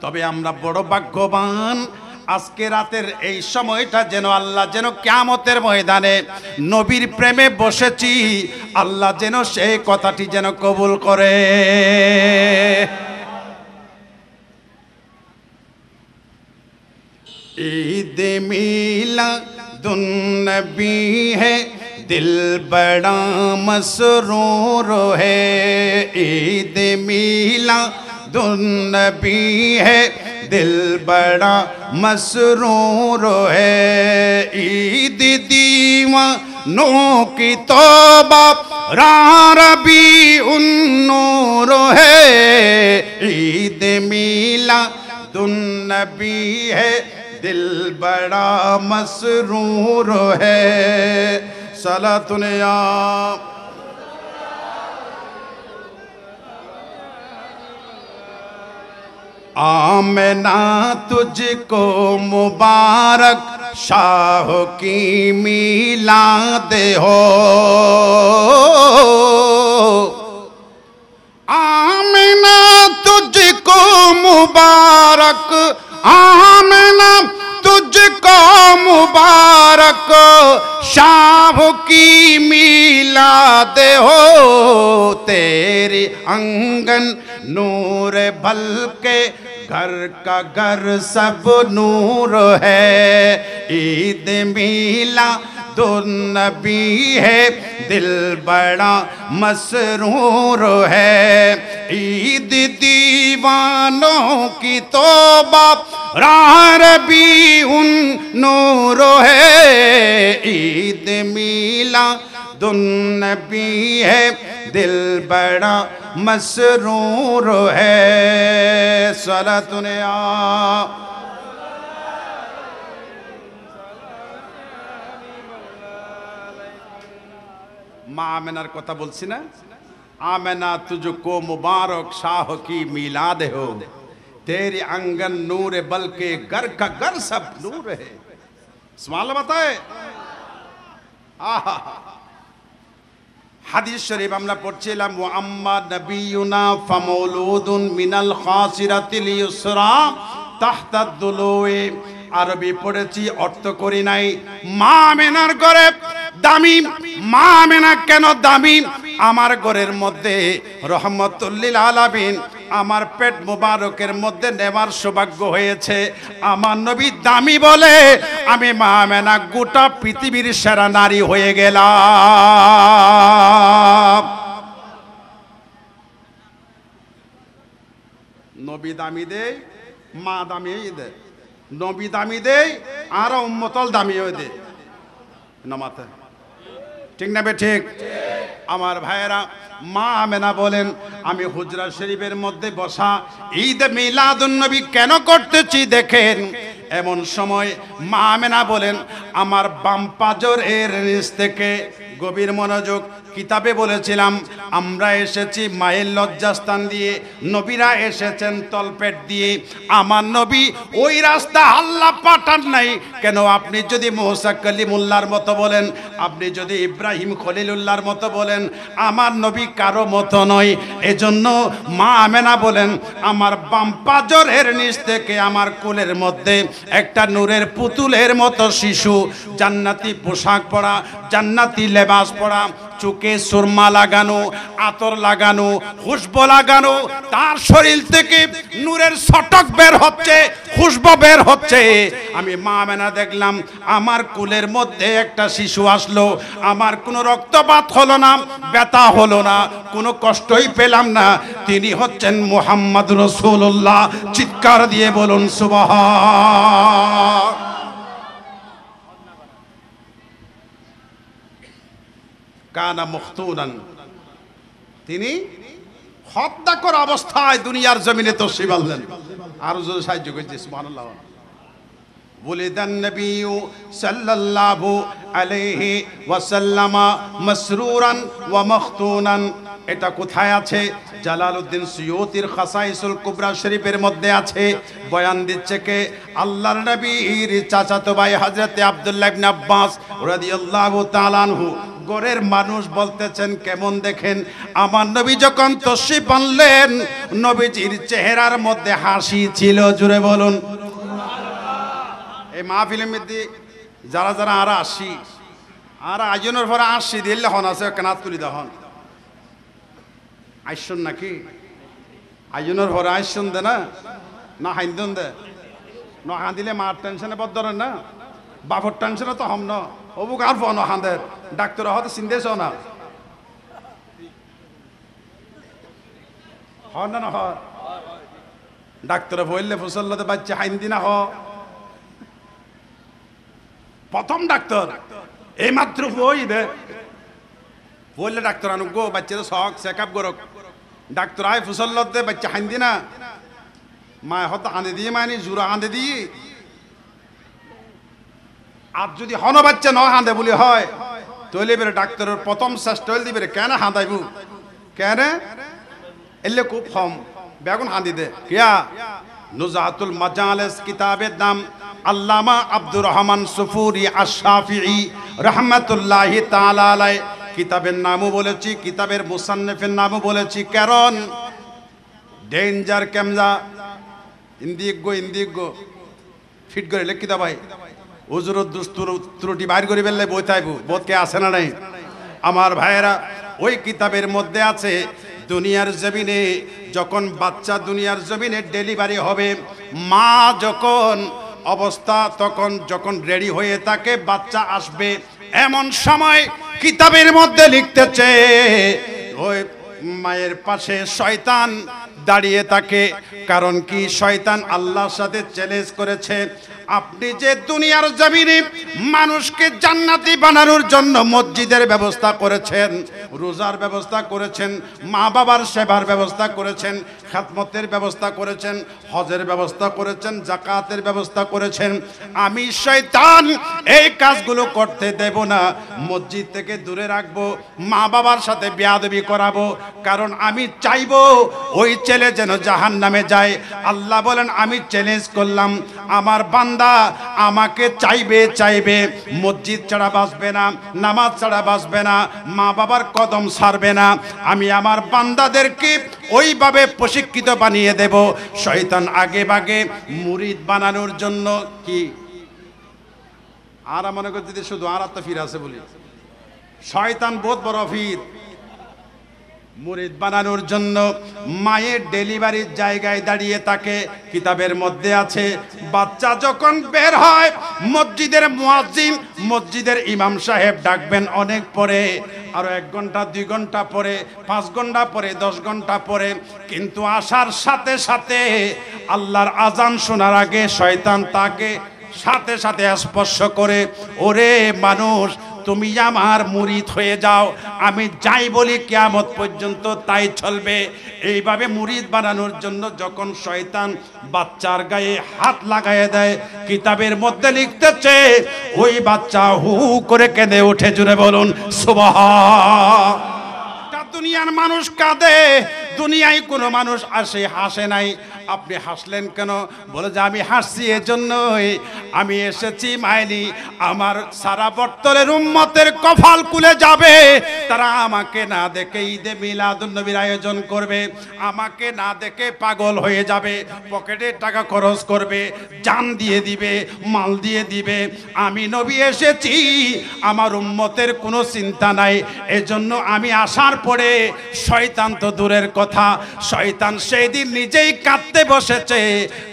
তবে আমরা বড় ভাগ্যবান আজকে রাতের এই সময়টা যেন আল্লাহ যেন কিয়ামতের ময়দানে নবীর প্রেমে বসেছি আল্লাহ যেন সেই কথাটি যেন কবুল করে ईद मिलादुन नबी है दिल बड़ा मसरूर है ईद मिलादुन नबी है दिल बड़ा मसरूर है ईद दीवानों की तौबा रबी उन नूर है ईद मिलादुन नबी है दिल बड़ा मसरूर है सलातुने आप आमना तुझको मुबारक शाह की मिलाद हो आमना तुझको मुबारक आमना तुझको मुबारक शाह की मिलाद हो तेरी अंगन नूर भल के घर का घर सब नूर है ईद मिलादुन नबी है दिल बड़ा मसरूर है ईद दीवानों की तौबा रबी उन नूर है ईद मिलादुन नबी है दिल बड़ा मसरूर है सलातुने आप माँ आमेनार कथा बोलছি না आमेना तुझको मुबारक शाह की मिलाद हो तेरी आंगन नूर बल्कि घर का घर सब नूर है सुभान अल्लाह बताए হাদিস শরীফ আমরা পড়ছিলাম, মুহাম্মদ নবিয়ুনা ফামাউলুদুন মিনাল খাসিরাতিল ইউসরা তাহতাদ দুলুই। আরবি পড়েছি, অর্থ করি নাই। মা আমেনার ঘরে দামি। মা আমেনা কেন দামি? আমার ঘরের মধ্যে রহমতুল লিল আলামিন আমার পেট মুবারকের মধ্যে নেওয়ার সৌভাগ্য হয়েছে। আমার নবী দামি বলে আমি মা আমেনা গোটা পৃথিবীর সেরা নারী হয়ে গেলাম। নবী দামি দেয়, মা দামি দেয়। নবী দামি দেয় আর উম্মতল দামি হয়ে দেয়। নামাতে ঠিক না বে ঠিক? আমার ভাইয়েরা, মা আমেনা বলেন আমি হুজরা শরীফের মধ্যে বসা ঈদ মিলাদুন নবী কেন করতেছি দেখেন। এমন সময় মা আমেনা বলেন আমার বাম পাজরের নিচ থেকে, গভীর মনোযোগ, কিতাবে বলেছিলাম আমরা এসেছি মায়ের লজ্জাস্থান দিয়ে, নবীরা এসেছেন তলপেট দিয়ে। আমার নবী ওই রাস্তা আল্লাহ পাঠান নাই কেন? আপনি যদি মুসা কালিমুল্লাহর মতো বলেন, আপনি যদি ইব্রাহিম খলিলুল্লাহর মতো বলেন, আমার নবী কারো মতো নয়। এজন্য মা আমেনা বলেন আমার বাম পাজরের নিচ থেকে আমার কোলের মধ্যে একটা নূরের পুতুলের মতো শিশু, জান্নাতি পোশাক পরা, জান্নাতি লেবাস পরা, চোখে সুরমা লাগানো, আতর লাগানো, খুশবু লাগানো, তার শরীর থেকে নূরের ছটক বের হচ্ছে, খুশবু বের হচ্ছে। আমি মা আমেনা দেখলাম আমার কোলের মধ্যে একটা শিশু আসলো। আমার কোনো রক্তপাত হলো না, ব্যথা হলো না, কোনো কষ্টই পেলাম না। তিনি হচ্ছেন মুহাম্মদ রাসূলুল্লাহ। চিৎকার দিয়ে বলুন সুবহান। কানা মুখতুনান, তিনি হত্যা করা অবস্থায় দুনিয়ার জমিনে তশরিফ আনলেন। আরো জোরে সাহায্য করছে সুবহানাল্লাহ। ওয়ালিদান নবী সাল্লাল্লাহু আলাইহি ওয়াসাল্লাম মাসরুরান ওয়া মাখতুনান। এটা কোথায় আছে? জালালউদ্দিন সুয়ুতির খাসাইসুল কুবরা শরীফের মধ্যে আছে। বয়ান দিচ্ছে কে? আল্লাহর নবীর চাচাতো ভাই হযরতে আব্দুল্লাহ ইবনে আব্বাস রাদিয়াল্লাহু তাআলা আনহু। গরের মানুষ বলতেছেন কেমন দেখেন, আমার নবী যখন তশরিফ আনলেন নবীজির চেহারার মধ্যে হাসি ছিল। জুড়ে বলুন সুবহানাল্লাহ। এই মাহফিলের মধ্যে যারা যারা আর আসি, আর আয়োজনের পরে আসি দিলে হন আছে কেনাত তুলি দহন আইসন নাকি আয়োজনের পরে আইসন দে না হাইন্দন দে ন হাঁদিলে মার টেনশনে বদ ধরেন না, বাপর টেনশনে তো হম ন অবুক আর ফোন হাঁদের ডাক্তার হয়তো চিন্তেছ না হন না হ ডাক্তার বললে ফুসল্লাতে বাচ্চা হাইন্দি না হ। প্রথম ডাক্তার এই মাত্র বইবে বললে ডাক্তার আনুক গো বাচ্চাদের শখ চেক আপ করক। ডাক্তার আয় ফুসল্লাতে বাচ্চা হাইন্দি না, মা হয়তো হাঁদে দিয়ে মানি জুরা হাঁদে দিয়ে। আর যদি হন বাচ্চা ন হাঁদে বলি হয় তৈলে বেরে ডাক্তারের প্রথম চেষ্টা হইল দিবে কেন হাঁদাইব কেন এলে খুব কম বেগুন হাঁদি দে কিয়া। নুজাতুল মাজালিস কিতাবের নাম আল্লামা আব্দুর রহমান সুফুরি আশ-শাফিঈ রাহমাতুল্লাহি তাআলা আলাইহি। কিতাবের নামও বলেছি, কিতাবের মুসান্নিফের নামও বলেছি। কারণ ডেঞ্জার কেমজা ইন্দিগো ফিট করে লেখিতা ভাই হুজুর দুস্তুর ত্রুটি বাইর করে ফেললে বই থাইব বোধকে আছে না নাই। আমার ভাইয়েরা ওই কিতাবের মধ্যে আছে দুনিয়ার জমিনে যখন বাচ্চা দুনিয়ার জমিনে ডেলিভারি হবে, মা যখন অবস্থা তখন যখন রেডি হয়ে থাকে বাচ্চা আসবে, এমন সময় কিতাবের মধ্যে লিখতেছে ওই মায়ের পাশে শয়তান দাঁড়িয়ে থাকে। কারণ কি? শয়তান আল্লাহর সাথে চ্যালেঞ্জ করেছে, আপনি যে দুনিয়ার জমিনে মানুষকে জান্নাতি বানানোর জন্য মসজিদের ব্যবস্থা করেছেন, রোজার ব্যবস্থা করেছেন, মা বাবার সেবার ব্যবস্থা করেছেন, খিদমতের ব্যবস্থা করেছেন, হজের ব্যবস্থা করেছেন, যাকাতের ব্যবস্থা করেছেন, আমি শয়তান এই কাজগুলো করতে দেব না, মসজিদ থেকে দূরে রাখবো, মা বাবার সাথে বেয়াদবি করাবো। কারণ আমি চাইবো ওই ছেলে যেন জাহান্নামে যায়। আল্লাহ বলেন আমি চ্যালেঞ্জ করলাম আমার বান্দা বান্দা আমাকে চাইবে চাইবে, মসজিদ ছাড়া বাঁচবে না, নামাজ ছাড়া বাঁচবে না, মা বাবার কদম ছাড়বে না। আমি আমার বান্দাদেরকে ওইভাবে প্রশিক্ষিত বানিয়ে দেব। শয়তান আগে ভাগে মুরিদ বানানোর জন্য কি আর মনে করতে শুধু আর তো ফির আছে বলি, শয়তান বহুত বড় ফির। মুরিদ বানানোর জন্য মায়ের ডেলিভারির জায়গায় দাঁড়িয়ে থাকে। কিতাবের মধ্যে আছে বাচ্চা যখন বের হয় মসজিদের মুয়াজ্জিন, মসজিদের ইমাম সাহেব ডাকবেন অনেক পরে, আরো 1 ঘন্টা 2 ঘন্টা পরে, 5 ঘন্টা পরে, 10 ঘন্টা পরে। কিন্তু আসার সাথে সাথে আল্লাহর আজান শোনার আগে শয়তান তাকে সাথে সাথে স্পর্শ করে, ওরে মানুষ তুমি আমার মুরিদ হয়ে যাও, আমি যাই বলি কিয়ামত পর্যন্ত তাই চলবে। এইভাবে মুরিদ বানানোর জন্য যখন শয়তান বাচ্চার গায়ে হাত লাগায় দেয়, কিতাবের মধ্যে লিখতেছে ওই বাচ্চা হু করে কেঁদে ওঠে। জুড়ে বলুন সুবহান। দুনিয়ার মানুষ কাঁদে, দুনিয়ায় কোনো মানুষ আসে হাসে নাই। আপনি হাসলেন কেন? বলে যে আমি হাসছি এজন্যই, আমি এসেছি মাইনি আমার সারা বর্তলের উম্মতের কপাল খুলে যাবে। তারা আমাকে না দেখে ঈদে মিলাদুন্নবীর আয়োজন করবে, আমাকে না দেখে পাগল হয়ে যাবে, পকেটে টাকা খরচ করবে, জান দিয়ে দিবে, মাল দিয়ে দিবে। আমি নবী এসেছি, আমার উম্মতের কোনো চিন্তা নাই। এজন্য আমি আসার পরে শয়তান তো দূরের কথা, শয়তান সেই দিন নিজেই কাঁদতে বসেছে,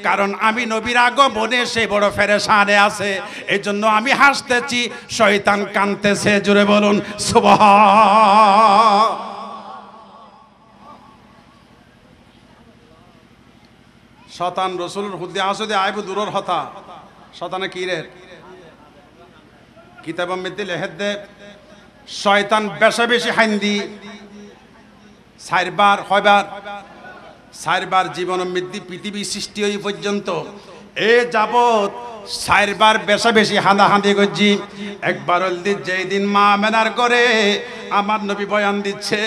কারণ আমি নবীর আগমনে সে বড় ফেরেশানে আছে। এজন্য আমি হাসতেছি, শয়তান কাঁদতেছে। জুড়ে বলুন সুবহান। শতান রসুলের হুদ্দে আসদে আইব দূরের হতা, শতানে কি রে কিতাব মধ্যে লেখে দে শয়তান বেশা বেশি হাইন্দি 4 বার 4 বার জীবন মৃত্যু পৃথিবী সৃষ্টি হই পর্যন্ত এ যাবত 4 বার বেশা বেশি হাঁদাহাঁদি করছি। একবার যেই দিন মা মেনার করে আমার নবী বয়ান দিচ্ছে,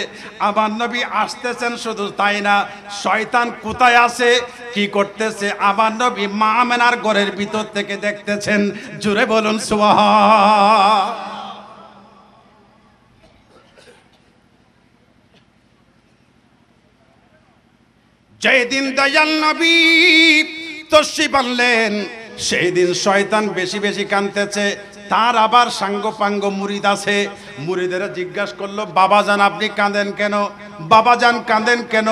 আমার নবী আসতেছেন, শুধু তাই না শয়তান কোথায় আছে কি করতেছে আমার নবী মা মেনার ঘরের ভিতর থেকে দেখতেছেন। জুড়ে বলুন সুবহান। যেই দিন দয়াল নবী তশরিফ আনলেন সেই দিন শয়তান বেশি বেশি কাঁদতেছে। তার আবার সাঙ্গপাঙ্গ মুরিদ আছে, মুরিদেরা জিজ্ঞাসা করলো বাবাজান আপনি কাঁদেন কেন, বাবাজান কাঁদেন কেন?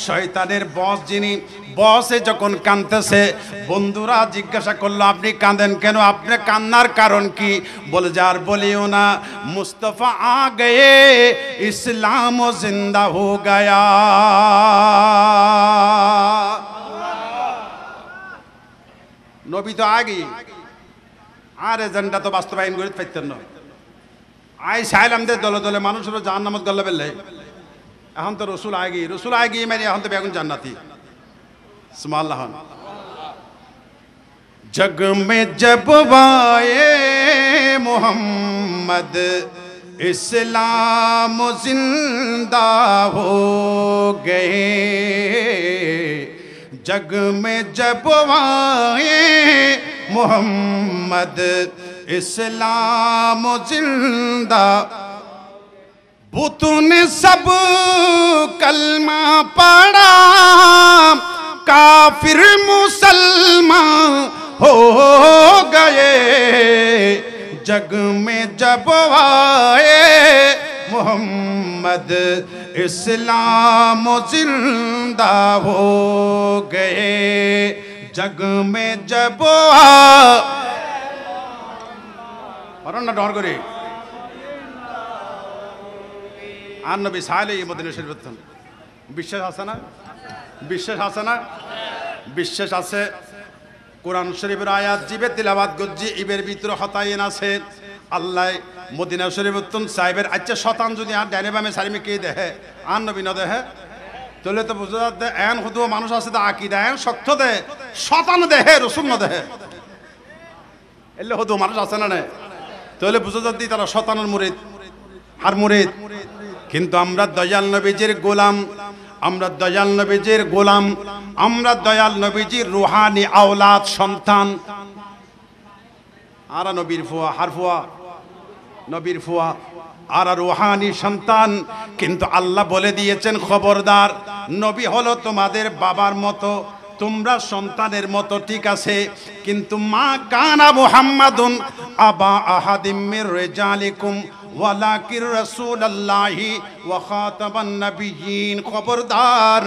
শয়তানের বস যিনি, বসে যখন কাঁদতেছে বন্ধুরা জিজ্ঞাসা করলো আপনি কাঁদেন কেন, আপনি কান্নার কারণ কি? বলে যে আর বলিও না, মুস্তফা আ গয়ে ইসলাম ও জিন্দা হো গয়া। নবী তো আগে আর এজেন্ডা তো বাস্তবায়ন করে পাইতেন না। আই চাইলাম দে দলে দলে মানুষের জাহান্নামত গল্লা বেললে, এখন তো রসুল আগে মানে এখন তো বেগুন জান্নাতি। সুবহানাল্লাহ। जग में जब आए मोहम्मद इस्लाम जिंदा हो गए, जग में जब आए मोहम्मद इस्लाम जिंदा, बुतों ने सब कलमा पढ़ा, काफिर मुसलमान हो गए, जग में जब आए मोहम्मद इस्लाम जिंदा हो गए, जग में जब ना डर करे আর নবী সাইলে মদিনা শরীফ বিশ্বাস আছে না? বিশ্বাস আছে না? বিশ্বাস আছে। কোরআন শরীফের আয়াত জিবে তিলাওয়াত গজ্জি ইবের ভিতরে হতাইন আছে। আল্লাহ মদিনা শরীফ সাহেবের আচ্ছা শতান যদি আর ডাইনে বামে সারিমে কে দেহে আর নবী না দেহে তাহলে তো বুঝা যাচ্ছে এন শুধু মানুষ আছে তো আকিদা এন শক্ত দে শতান দেহে রসুল না দেহে এলে শুধু মানুষ আছে না তাহলে বুঝা যাচ্ছে তারা শতানের মুরিদ আর মুরিদ। কিন্তু আমরা দয়াল নবীজির গোলাম, আমরা দয়াল নবীজির গোলাম, আমরা দয়াল নবীজির রুহানি আওলাদ সন্তান। আরা নবীর ফুয়া হারফুয়া নবীর ফুয়া আর রুহানি সন্তান। কিন্তু আল্লাহ বলে দিয়েছেন খবরদার, নবী হলো তোমাদের বাবার মতো, তোমরা সন্তানের মতো, ঠিক আছে, কিন্তু মা কানা মুহাম্মাদুন আবা আহাদিম মির রিজালিকুম ওয়ালাকির রাসূলুল্লাহি ওয়া খাতামান নাবিয়্যিন। খবরদার,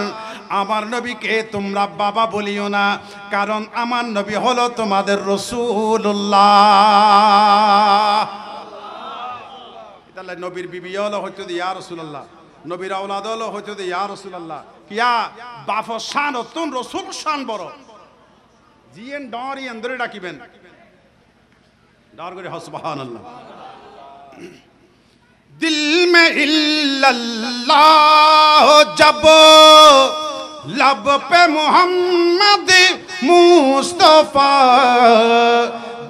আমার নবীকে তোমরা বাবা বলিও না, কারণ আমার নবী হলো তোমাদের রাসূলুল্লাহ। তাহলে নবীর বিবি হলো হয়তো ইয়া রাসূলুল্লাহ, নবীর আওলাদ হলো হয়তো ইয়া রাসূলুল্লাহ। কিয়া বাফ শান তুন রাসূল শান বড় জিয়েন ডরি আন্দরে ডাকিবেন, ডর করে সুবহানাল্লাহ। দিল মে ইল্লাল্লাহ জব लब पे मोहम्मद मुस्तफा,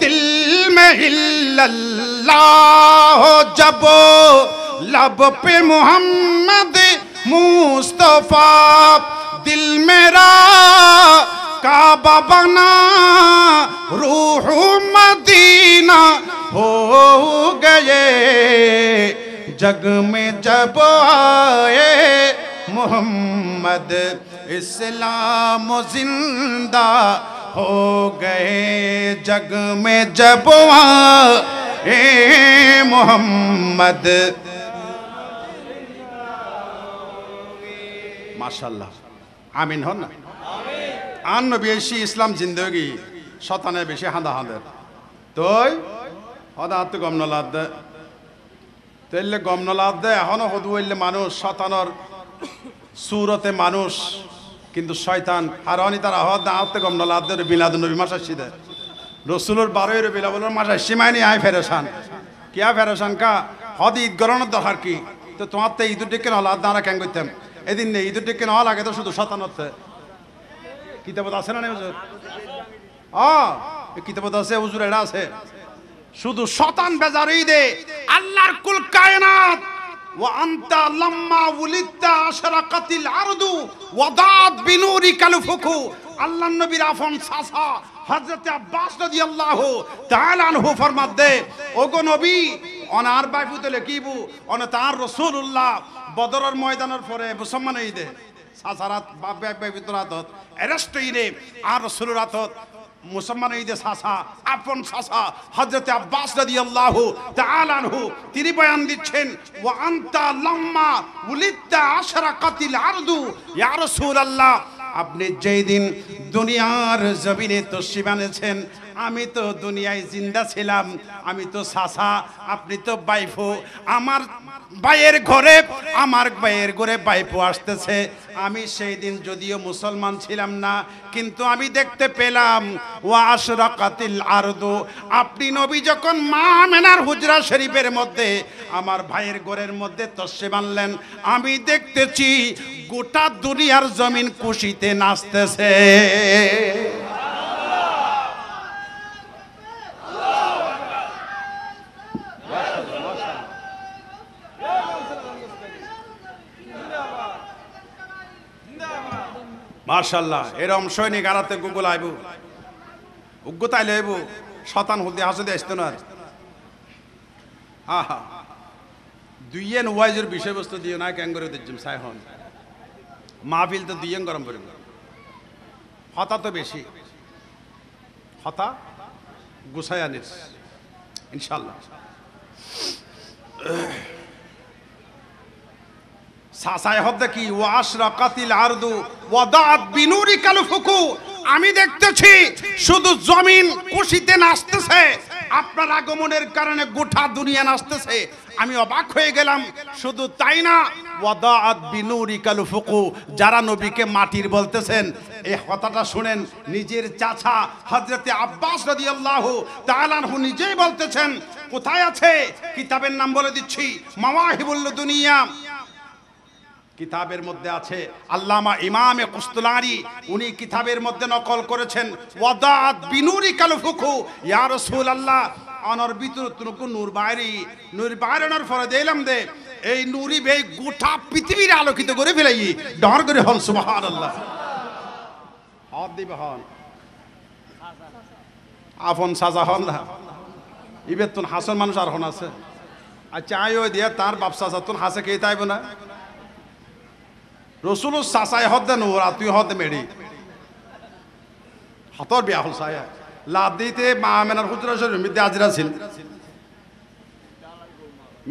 दिल में इल्लल्लाह जब लब पे मोहम्मद मुस्तफा, दिल मेरा काबा बना रूह मदीना हो गए, जग में जब आए मोहम्मद इस्लाम जिंदा हो गए, जग में जब आए मोहम्मद। माशाल्लाह, आमीन हो ना। आन नबी ऐसी इस्लाम जिंदगी शताने बेशे हांदा हांदेर तोय हदा हाथ गम नलाद दे तेल्ले गम नलाद दे एखोनो हदु हইলে মানুষ শতানর সুরতে মানুষ, কিন্তু শয়তান হারানি তারা হদ হাত গম নলাদ দে বিলাদুন নবী মাসাশি দে রাসূলুর 12 এর বিলাবুলের মাসাশি মাইনি আই ফেরেশান কিয়া ফেরেশান কা হদ ঈদ গরনের দরকার কি, তো তোমার তে ঈদ টিকে নলাদ দাঁড়া কেন কইতাম এদিন নেই ঈদ টিকে ন লাগে তো শুধু শতানতে কিতাবত আছে না হুজুর? এই কিতাবত আছে হুজুর, এটা আছে শুধু শতান বেজার ঈদে আল্লাহর কুল কায়নাত ওয়া আনতা লাম্মা উলিদতা আশরাকাতিল আরদু ওয়াদাত বিনুরিকাল ফুকু। আল্লাহর নবীর আফন সাসা হযরত আব্বাস রাদিয়াল্লাহু তাআলা আনহু ফরমাত দে, ওগো নবী অনার বাইফুতলে কিবু অন তার রাসূলুল্লাহ বদরের ময়দানের পরে মুসলমান ঈদে সাসারাত বাপ বাইফুতর রাতত এরেস্ট ঈদে আর রাসূলুর রাতত মুসলমান ঈদে সাসা আপন সাসা হযরত আব্বাস রাদিয়াল্লাহু তাআলা আনহু তিনি বয়ান দিচ্ছেন, ওয়া আনতা লাম্মা উলিদতা আশরাকাতিল আরদু ইয়া রাসূলুল্লাহ, আপনি যেই দিন দুনিয়ার জমিনে তশরিফ আনেছেন আমি তো দুনিয়ায় জিন্দা ছিলাম, আমি তো সাসা আপনি তো বাইফো, আমার ভাইয়ের ঘরে আমার ভাইয়ের ঘরে বাইফো আসতেছে, আমি সেই দিন যদিও মুসলমান ছিলাম না কিন্তু আমি দেখতে পেলাম ওয়া আশরাকাতিল আরদু, আপনি নবী যখন মা আমেনার হুজরা শরীফের মধ্যে আমার ভাইয়ের ঘরের মধ্যে তশরিফ আনলেন আমি দেখতেছি গোটা দুনিয়ার জমিন খুশিতে নাচতেছে। মাশাআল্লাহ, এরম সৈনিক আরাতে গুগল আইব উগ্গতাই লইব শতান হলদি হাসদে আসতো না। হা হা দুইয়েন ওয়াইজের বিষয়বস্তু দিও না কেন করে দিচ্ছিম সাই হন মাহফিল তো দুইয়েন গরম করিব, হতা তো বেশি, হতা গুছাই আনিস ইনশাআল্লাহ। সাসায় হদ্দে কি ওয়া আশরাকাতিল আরদু ওয়াদাত বিনুরিকাল ফুকু, আমি দেখতেছি শুধু জমিন খুশিতে নাচতেছে, আপনার আগমনের কারণে গোটা দুনিয়া নাচতেছে, আমি অবাক হয়ে গেলাম। শুধু তাই না ওয়াদাত বিনুরিকাল ফুকু, যারা নবীকে মাটির বলতেছেন এই কথাটা শুনেন, নিজের চাচা হযরতে আব্বাস রাদিয়াল্লাহু তাআলা আনহু নিজেই বলতেছেন, কোথায় আছে কিতাবের নাম বলে দিচ্ছি, মাওয়াহিবুল দুনিয়া কিতাবের মধ্যে আছে, আল্লামা ইমামে কুস্তুলারি উনি কিতাবের মধ্যে নকল করেছেন, ওয়াদাত বিনুরিকাল ফুকু ইয়া রাসূলুল্লাহ, অনর ভিতর তুনকু নূর বাইরানোর পরে দিলাম দে এই নূরি বে গোটা পৃথিবীর আলোকিত করে ফেলাই, ডর করে হল সুবহানাল্লাহ। হাত দিবে হন আপন সাজা হন না ইবের তুন হাসন মানুষ আর হন আছে আচ্ছা আয়ো দিয়ে তার বাপসা তুন হাসে কে তাইব না রসুল চাচাই হদে নোরা তুই হদে মেড়ি হাতর বিয়া হল সায়া লাভ দিতে মা মেনার হুজরা শরীর মধ্যে আজিরা ছিল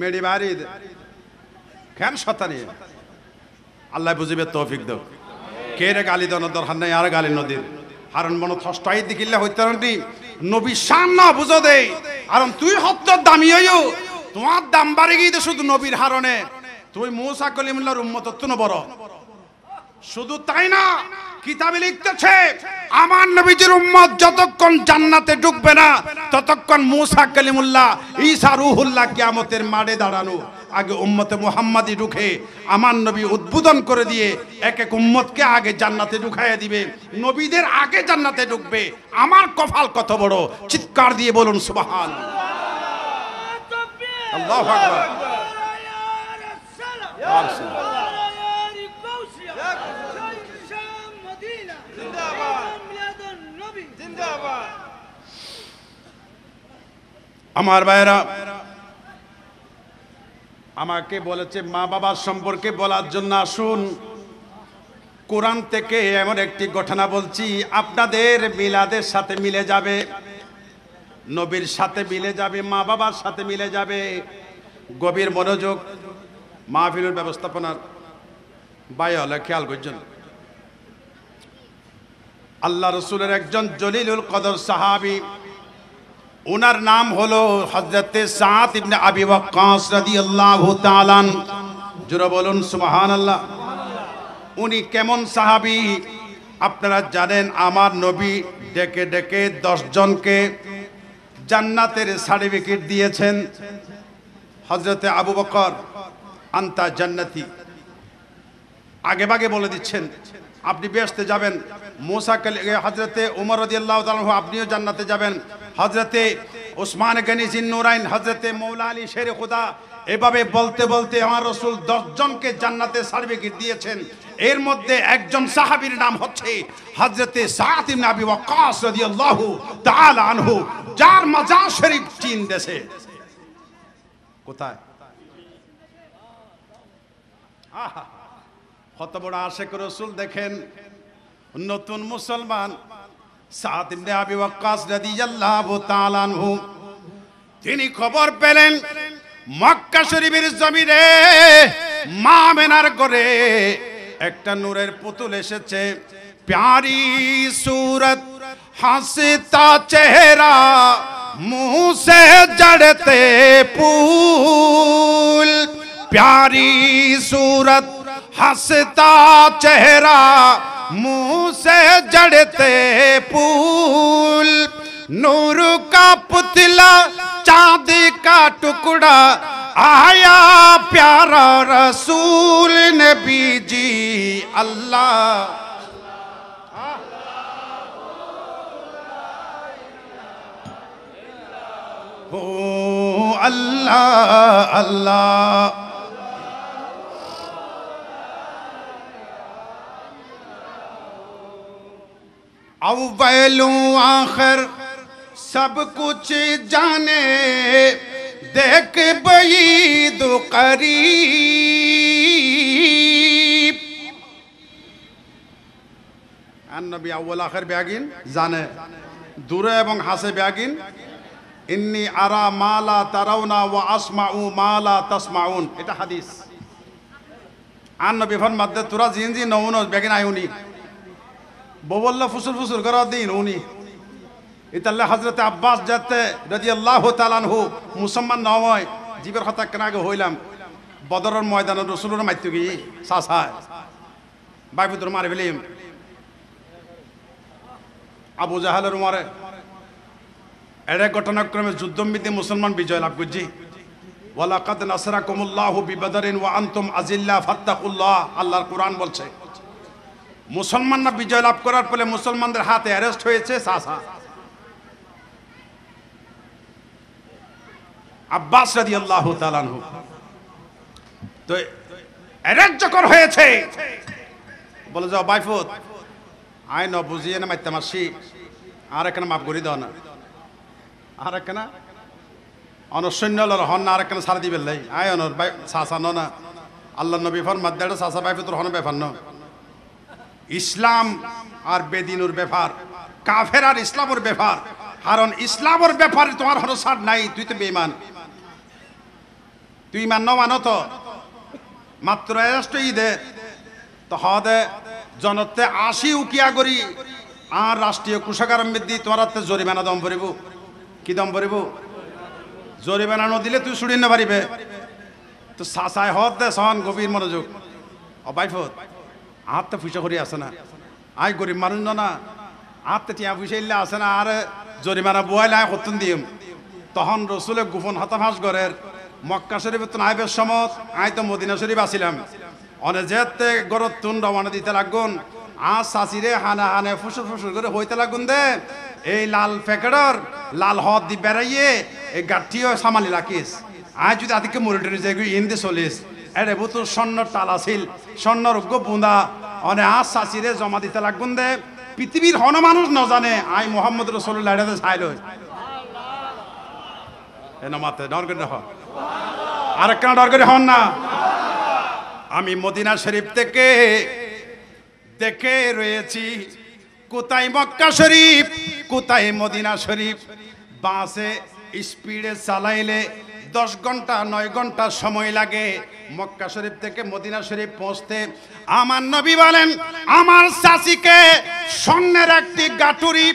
মেড়ি বাড়ি কেন শতানি আল্লাহ বুঝিবে তৌফিক দাও কে রে গালি দন দরকার নাই আর গালি নদীর হারণ মন থস্টাই দেখিলে হইতে নবী শান না বুঝো দে কারণ তুই হত্যর দামি হইও তোমার দাম বাড়ে গিয়ে শুধু নবীর হারণে তুই মুসা কলিমুল্লাহর উম্মত তুন বড় শুধু তাই না কিতাবে লিখতেছে আমার নবীজির উম্মত যতক্ষণ জান্নাতে ঢুকবে না ততক্ষণ মুসা কলিমুল্লাহ ঈসা রূহুল্লাহ কিয়ামতের মাঠে দাঁড়ানো আগে উম্মতে মুহাম্মাদি ঢুকে আমার নবী উদ্বোধন করে দিয়ে এক এক উম্মতকে আগে জান্নাতে ঢুকাইয়া দিবে নবীদের আগে জান্নাতে ঢুকবে আমার কপাল কত বড় চিৎকার দিয়ে বলুন সুবহান আল্লাহু আকবার আমার ভাইরা আমাকে বলেছে মা বাবার সম্পর্কে বলার জন্য আসুন কোরআন থেকে এমন একটি ঘটনা বলছি আপনাদের মিলাদের সাথে মিলে যাবে নবীর সাথে মিলে যাবে মা বাবার সাথে মিলে যাবে গভীর মনোযোগ মাহফিলের ব্যবস্থাপনার বাইরে হলে খেয়াল করছেন আল্লাহ রসুলের একজন জলিলুল কদর সাহাবী ওনার নাম হলো হযরতে সাদ ইবনে আবি ওয়াক্কাস রাদিয়াল্লাহু তাআলা জোরে বলুন সুবহানাল্লাহ উনি কেমন সাহাবী আপনারা জানেন আমার নবী ডেকে ডেকে 10 জনকে জান্নাতের সার্টিফিকেট দিয়েছেন হযরতে আবু বকর আনতা জান্নাতি আগে ভাগে বলে দিচ্ছেন আপনি বেহেশতে যাবেন মুসা হযরতে ওমর রাদিয়াল্লাহু তাআলা আপনিও জান্নাতে যাবেন হযরতে ওসমান গনি জিন্নুরাইন হযরতে মৌলা আলী শেরে খুদা এভাবে বলতে বলতে আমার রাসূল 10 জনকে জান্নাতের সার্টিফিকেট দিয়েছেন এর মধ্যে একজন সাহাবীর নাম হচ্ছে হযরতে সাদ ইবনে আবি ওয়াক্কাস রাদিয়াল্লাহু তাআলা আনহু যার মাজার শরীফ চীন দেশে কোথায় আহা কত বড় আশিক রাসূল দেখেন নতুন মুসলমান সাদ ইবনে আবি ওয়াক্কাস রাদিয়াল্লাহু তাআলা আনহু তিনি খবর পেলেন মক্কা শরীফের জমিনে মা আমেনার ঘরে একটা নূরের পুতুল এসেছে প্যারি सूरत हंसता चेहरा मुंह से जड़ते फूल प्यारी सूरत हंसता चेहरा मुंह से जड़ते फूल नूर का पुतला चांद का टुकड़ा आया प्यारा रसूल नबी जी अल्लाह हो अल्लाह अल्लाह अव्वल आखिर सब कुछ जाने देख बईद करीब नबी अव्वल आखिर ब्यागिन जाने दूरे एवं हासे ब्यागिन इन्नी आरा माला ताराउना व আসমাউ মালা তাসমাউন এটা হাদিস আন নবী ফরমাতে তোরা জিনজি নউনস ব্যাগিন আইউনি ববল্লা ফুসুল ফুসুল করা দিন উনি ইতাল্লাহ হযরত আব্বাস যাতে রাদিয়াল্লাহু তাআলা আনহু মুসলমান নয় জীবের কথা কেন আগে হইলাম বদরের ময়দানে রাসূলের মাইতু কি সাসা বাইপুত্র মারে ফেলিম আবু জাহালের উমরে এর ঘটনাক্রমে যুদ্ধবিতে মুসলমান বিজয় লাভ করছি ওয়ালাকাদ নাসরাকুমুল্লাহু বিবদরিন ওয়া আনতুম আযিল্লা ফাত্তাকুল্লাহ আল্লাহর কোরআন বলছে মুসলমানরা বিজয় লাভ করার ফলে মুসলমানদের হাতে অ্যারেস্ট হয়েছে সাসা আব্বাস রাদিয়াল্লাহু তাআলা আনহু তো অ্যারেস্ট যখন হয়েছে বলে যাও বাইফুত আইন বুঝিয়ে না মাইতে মাসি আর এখানে মাফ করে দাও না আর এখানে অনসৈন্যলর হন না আরেকখানে সারা দিবেন লাই আয় অনর বাই সাসানো না আল্লাহ নবী ফর মাদ্দাড় সাসা বাই তোর হন ব্যাপার ন ইসলাম আর বেদিনুর ব্যাপার কাফের আর ইসলামের ব্যাপার কারণ ইসলামের ব্যাপারে তোমার হন সার নাই তুই তো বেঈমান তুই মান্য মানো তো মাত্র রাষ্ট্র ঈদে তো হদে জনতে 80 উকিয়া করি আর রাষ্ট্রীয় কোষাগার বৃদ্ধি তোমার হাতে জরিমানা দম ভরিব কি দম ভরিব জরিমানা নদিলে তুই ছুড়ি না পারিবে তো সাসাই হদ দে সন গভীর মনোযোগ অবাইফত হাতে পয়সা করি আছে না আই গরিব মানুষ না হাতে টিয়া পয়সা ইল্লে আছে না আর জরিমানা বুয়াইলে আয় কতুন দিম তখন রসুলের গোপন হতাভাস গড়ের মক্কা শরীফ তো নাইবের সমত আই তো মদিনা শরীফ আসিলাম অনে যেতে গরত তুন রওনা দিতে লাগুন আজ সাসিরে হানা হানে ফুসুর ফুসুর করে হইতে লাগুন দে এই লাল প্যাকেটর লাল হদ দি বেড়াইয়ে এই গাঠিও সামালি রাখিস আজ যদি আদিকে মরিটরি যাই ইন্দে চলিস এরে বুতুর স্বর্ণ টাল আছিল স্বর্ণর বুঁদা অনে আজ সাসিরে জমা দিতে লাগুন দে পৃথিবীর হন মানুষ ন জানে আই মোহাম্মদ রসুল্লাহ এটাতে ছাইল এ নমাতে ডর করে হ আরেকখানা ডর করে হন না আমি মদিনা শরীফ থেকে দেখে রয়েছি কোথায় মক্কা শরীফ কোথায় মদিনা শরীফ বাসে স্পিডে চালাইলে 10 ঘন্টা 9 ঘন্টা সময় লাগে মক্কা শরীফ থেকে মদিনা শরীফ পৌঁছতে আমার নবী বলেন আমার চাচিকে স্বর্ণের একটি গাটুরি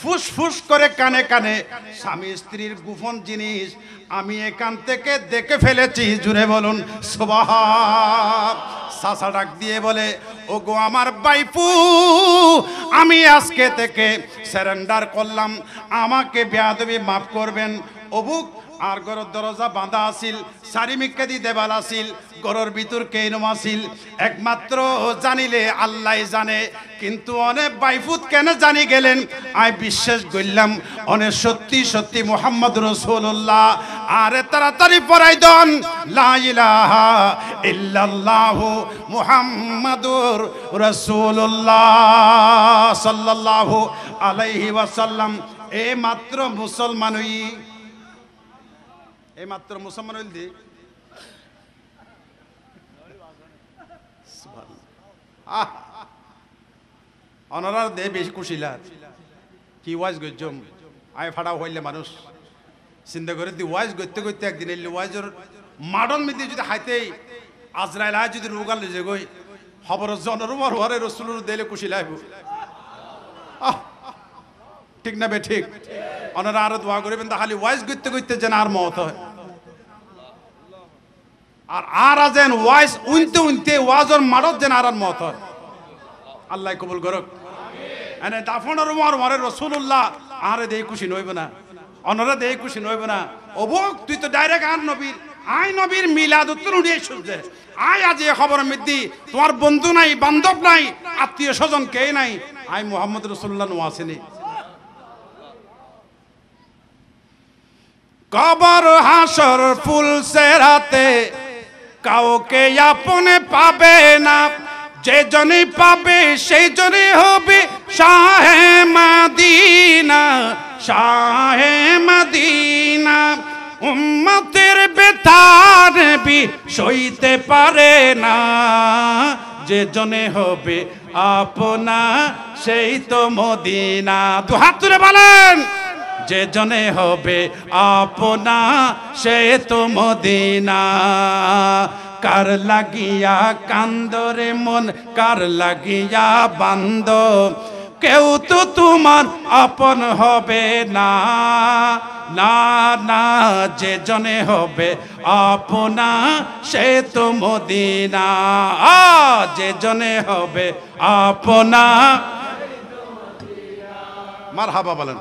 ফুসফুস করে কানে কানে স্বামী স্ত্রীর গোপন জিনিস আমি এখান থেকে দেখে ফেলেছি জুড়ে বলুন সুবহান সাসা ডাক দিয়ে বলে ওগো আমার বাইপু আমি আজকে থেকে সারেন্ডার করলাম আমাকে বেয়াদবি মাফ করবেন অবুক আর গরর দরজা বাঁধা আছিল সারিমিকাদি দেবাল আছিল গরর ভিতর কেইনম আছিল একমাত্র জানিলে আল্লাহ জানে কিন্তু অনেক বাইফুত কেন জানি গেলেন আই বিশ্বাস করলাম অনেক সত্যি সত্যি মুহাম্মদ রাসূলুল্লাহ আরে তাড়াতাড়ি পড়াই দন লা ইলাহা ইল্লাল্লাহু মুহাম্মাদুর রাসূলুল্লাহ সাল্লাল্লাহু আলাইহি ওয়াসাল্লাম এ মাত্র মুসলমানই এই মাত্র মুসলমান হইল দি অনরার দে বেশি কুশিলার কি ওয়াজ গজ্জম আয় ফাড়া হইলে মানুষ চিন্তা করে দি ওয়াজ করতে করতে একদিন এলি ওয়াজের মাডন মিদি যদি হাইতেই আজরাইল আয় যদি রোগাল যে গই খবর জনর হরে রসুলুর দিলে কুশিলাইব ঠিক না বে ঠিক অনরা আরো দোয়া করবেন তা খালি ওয়াজ করতে করতে যেন আর মত হয় আর আর যেন ওয়াজ উনতে উনতে ওয়াজর মারত যেন আর মত হয় আল্লাহ কবুল করুক এনে দাফনের উমর মরে রাসূলুল্লাহ আরে দেই খুশি নইব না অনরা দেই খুশি নইব না অবক তুই তো ডাইরেক্ট আর নবীর আই নবীর মিলাদ উত্তর উড়িয়ে শুনছে আই আজ এই খবর মিদ্দি তোমার বন্ধু নাই বান্ধব নাই আত্মীয় স্বজন কে নাই আই মুহাম্মদ রাসূলুল্লাহ নো আসেনি কবর হাসর ফুল সেরাতে কাউকে আপনে পাবে না যে জনই পাবে সেই জনই হবে শাহে মদিনা শাহে মদিনা উম্মতের বেতার বি সইতে পারে না যে জনে হবে আপনা সেই তো মদিনা দু হাত তুলে বলেন যে জনে হবে আপনা সে তো মদিনা কার লাগিয়া কান্দরে মন কার লাগিয়া বান্দ কেউ তো তোমার আপন হবে না না না যে জনে হবে আপনা সে তো মদিনা যে জনে হবে আপনা মারহাবা বলেন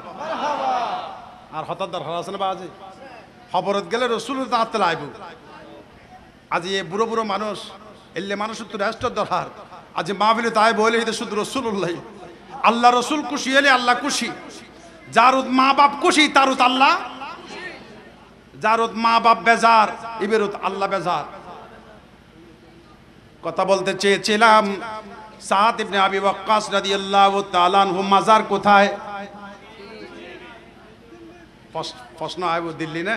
আর হঠাৎ দরকার আছে না বাজে খবরত গেলে রসুলের দাঁত লাইব আজি এ বুড়ো বুড়ো মানুষ এলে মানুষ তো রাষ্ট্র দরকার আজি মাহফিলে তাই বলে এটা শুধু রসুল্লাহ আল্লাহ রসুল খুশি হলে আল্লাহ খুশি যার মা বাপ খুশি তার আল্লাহ যার মা বাপ বেজার ইবের আল্লাহ বেজার কথা বলতে চেয়েছিলাম সাদ ইবনে আবি ওয়াক্কাস রাদিয়াল্লাহু তাআলা আনহু মাজার কোথায় প্রশ্ন আইব দিল্লি না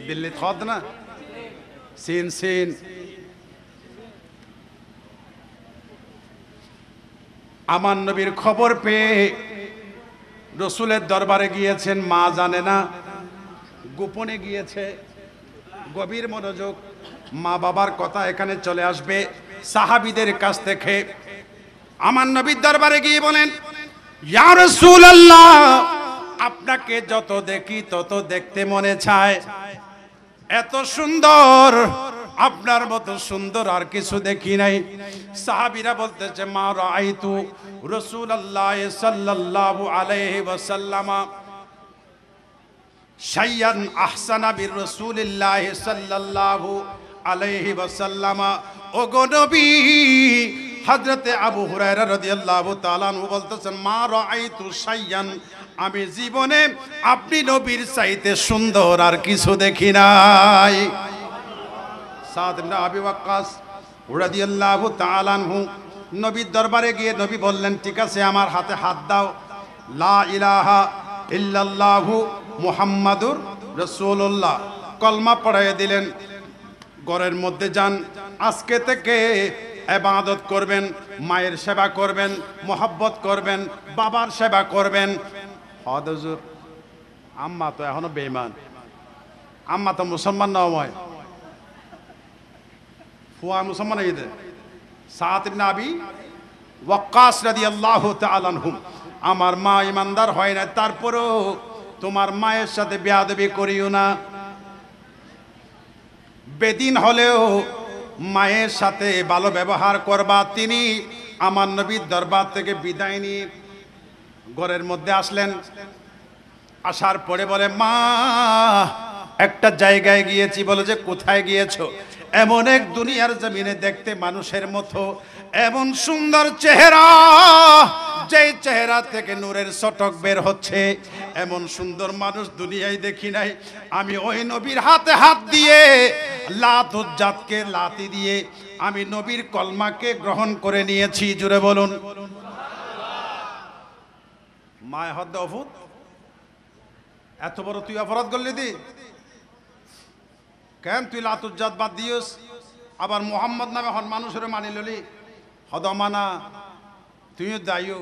দিল্লি খদ না সিন সিন। আমার নবীর খবর পেয়ে রসুলের দরবারে গিয়েছেন, মা জানে না, গোপনে গিয়েছে। গভীর মনোযোগ, মা বাবার কথা এখানে চলে আসবে। সাহাবীদের কাছ থেকে আমার নবীর দরবারে গিয়ে বলেন, ইয়া রাসূলুল্লাহ, আপনাকে যত দেখি তত দেখতে মনে চায়, এত সুন্দর, আপনার মতো সুন্দর আর কিছু দেখি নাই। সাহাবীরা বলতেছে, মা রাআইতু রাসূলুল্লাহ সাল্লাল্লাহু আলাইহি ওয়াসাল্লাম শাইয়ান আহসানা বির রাসূলিল্লাহ সাল্লাল্লাহু আলাইহি ওয়াসাল্লাম। ওগো নবী, হযরতে আবু হুরায়রা রাদিয়াল্লাহু তাআলা আনহু বলতেছেন, মা রাআইতু শাইয়ান, আমি জীবনে আপনি নবীর চাইতে সুন্দর আর কিছু দেখি নাই। সাদ ইবনে আবি ওয়াক্কাস রাদিয়াল্লাহু তাআলা আনহু নবীর দরবারে গিয়ে নবী বললেন, ঠিক আছে, আমার হাতে হাত দাও, লা ইলাহা ইল্লাল্লাহু মুহাম্মাদুর রাসূলুল্লাহ কলমা পড়াইয়া দিলেন। ঘরের মধ্যে যান, আজকে থেকে ইবাদত করবেন, মায়ের সেবা করবেন, মোহাব্বত করবেন, বাবার সেবা করবেন। হুজুর, আম্মা তো এখনো বেঈমান, আম্মা তো মুসলমান নয়, ফুয়া মুসলমান হয়ে যায়। সাদ ইবনে আবি ওয়াক্কাস রাদিয়াল্লাহু তাআলা আনহু, আমার মা ইমানদার হয় না, তারপরেও তোমার মায়ের সাথে বেয়াদবি করিও না। বেদিন হলেও মায়ের সাথে ভালো ব্যবহার করবা। তিনি আমার নবীর দরবার থেকে বিদায় নিয়ে ঘরের মধ্যে আসলেন। আসার পরে বলে, মা, একটা জায়গায় গিয়েছি। বলে যে, কোথায় গিয়েছো? এমন এক দুনিয়ার জমিনে দেখতে মানুষের মতো, এমন সুন্দর চেহারা, যেই চেহারা থেকে নূরের চটক বের হচ্ছে, এমন সুন্দর মানুষ দুনিয়ায় দেখি নাই। আমি ওই নবীর হাতে হাত দিয়ে, লাত উজ্জাতকে লাতি দিয়ে আমি নবীর কলমাকে গ্রহণ করে নিয়েছি। জুড়ে বলুন মায় হদ অভূত, এত বড় তুই অপরাধ করলি দি কেন? তুই লাত উজ্জাত বাদ দিস, আবার মোহাম্মদ নামে হন মানুষের মানি ললি, হদ মানা তুইও দায়ু।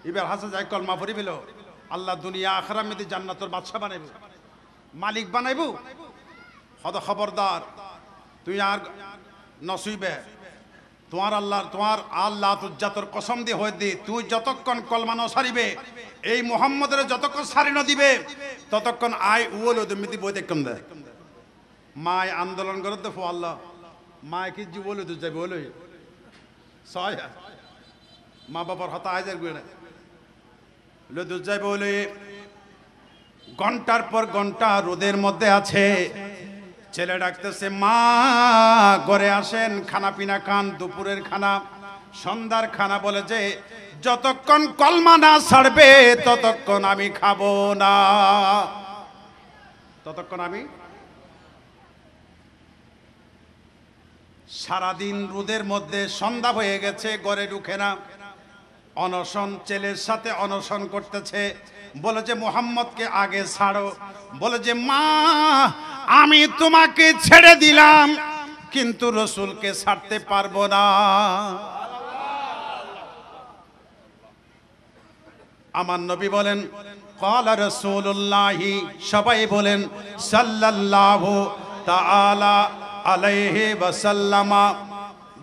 এবার হাসা যাই কলমা পড়ি পেল, আল্লাহ দুনিয়া আখরা মেদি জান্নাতের বাদশা বানাইব, মালিক বানাইব। হদ খবরদার, তুই আর নসিবে তোমার আল্লাহ তুজ্জাতর কসম দিয়ে হয়ে দি, তুই যতক্ষণ কলমা নসারিবে, এই মোহাম্মদের যতক্ষণ সারি ন দিবে, ততক্ষণ আয় উল মিতি বই দেখম দেয়। মায় আন্দোলন করে দেখো, আল্লাহ মায় কি জি বলে তুই যাবে বলে ছয় মা বাবার হতা হাজার গুয়ে লদুর যাই বলে। ঘন্টার পর ঘন্টা রোদের মধ্যে আছে, ছেলে ডাকতেছে, মা ঘরে আসেন, খানা পিনা খান, দুপুরের খানা, সন্ধ্যার খানা। বলে যে, যতক্ষণ কলমা না ছাড়বে ততক্ষণ আমি খাবো না, ততক্ষণ আমি। সারাদিন রোদের মধ্যে, সন্ধ্যা হয়ে গেছে, ঘরে ঢুকে না, অনশন, ছেলের সাথে অনশন করতেছে। বলে যে, মুহাম্মদকে আগে ছাড়ো। বলে যে, মা, আমি তোমাকে ছেড়ে দিলাম, কিন্তু রসুলকে ছাড়তে পারবো না। আমার নবী বলেন, ক্বালা রাসূলুল্লাহি, সবাই বলেন সাল্লাল্লাহু তাআলা আলাইহি ওয়াসাল্লাম।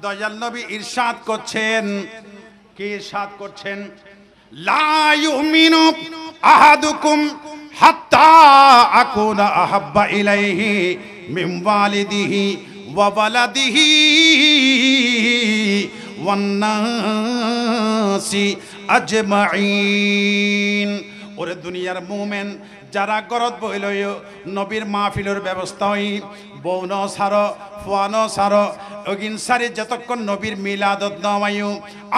দয়াল নবী ইরশাদ করছেন, কি ইরশাদ করছেন? লা ইউমিনু আহাদুকুম হাত্তা আকুনা আহাব্বা ইলাইহি মিন ওয়ালিদিহি ওয়া ওয়ালাদিহি ওয়ান নাসি আজমাইন। ওরে দুনিয়ার মুমিন যারা গরত বইল, নবীর মাহফিলের ব্যবস্থা হই, বউ ন সারো, ফুয়া ন সারো, ওগিন সারি যতক্ষণ নবীর মিলাদত নমায়ু।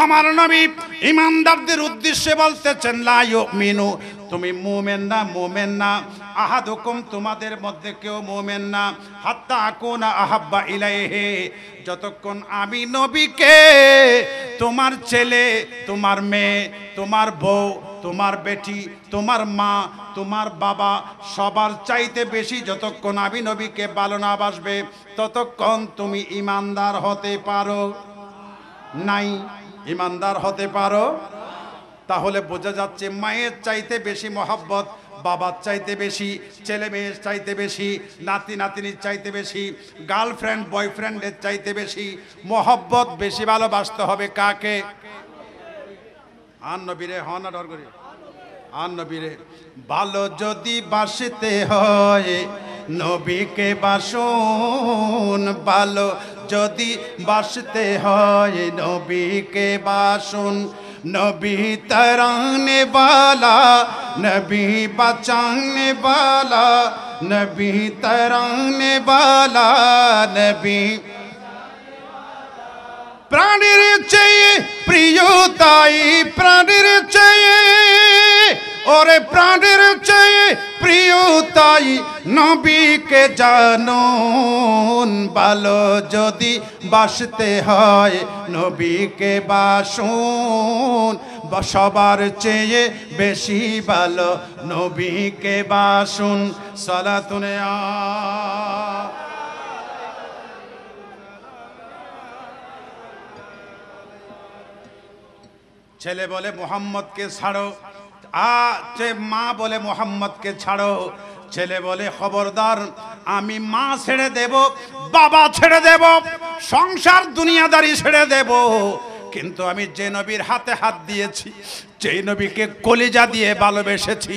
আমার নবী ইমানদারদের উদ্দেশ্যে বলতেছেন, লা ইউমিনু, তুমি মুমিন না, মুমিন না, আহাদুকুম, তোমাদের মধ্যে কেউ মুমিন না, হাত্তা আকুনা আহাব্বা ইলাইহি, যতক্ষণ আমি নবীকে তোমার ছেলে, তোমার মেয়ে, তোমার বউ, তোমার বেটি, তোমার মা, তোমার বাবা সবার চাইতে বেশি যতক্ষণ আমি নবীকে ভালো না বাসবে ততক্ষণ তুমি ইমানদার হতে পারো নাই। ইমানদার হতে পারো। তাহলে বোঝা যাচ্ছে মায়ের চাইতে বেশি মহব্বত, বাবার চাইতে বেশি, ছেলে মেয়ের চাইতে বেশি, নাতি নাতিনির চাইতে বেশি, গার্লফ্রেন্ড বয়ফ্রেন্ডের চাইতে বেশি মহব্বত, বেশি ভালোবাসতে হবে কাকে? আর নবীরে হন না ডর করে আর নবীরে ভালো যদি বাসতে হয় নবীকে বাসুন, ভালো যদি বাসতে হয় নবীকে বাসুন। नबी तराने वाला, नबी बचाने वाला, नबी तराने वाला, नबी प्राणीर चाहिए प्रियताई, प्राणीर चाहिए और प्राणीर चाहिए प्रियताई नबी के जानून। ভালো যদি বাসতে হয় নবীকে বাসুন, সবার চেয়ে বেশি ভালো নবীকে বাসুন। সালাতুনে ছেলে বলে মোহাম্মদকে ছাড়ো, মা বলে মোহাম্মদকে ছাড়ো। ছেলে বলে খবরদার, আমি মা ছেড়ে দেব, বাবা ছেড়ে দেব, সংসার দুনিয়াদারি ছেড়ে দেব, কিন্তু আমি যে নবীর হাতে হাত দিয়েছি, যেই নবীকে কলিজা দিয়ে ভালোবেসেছি,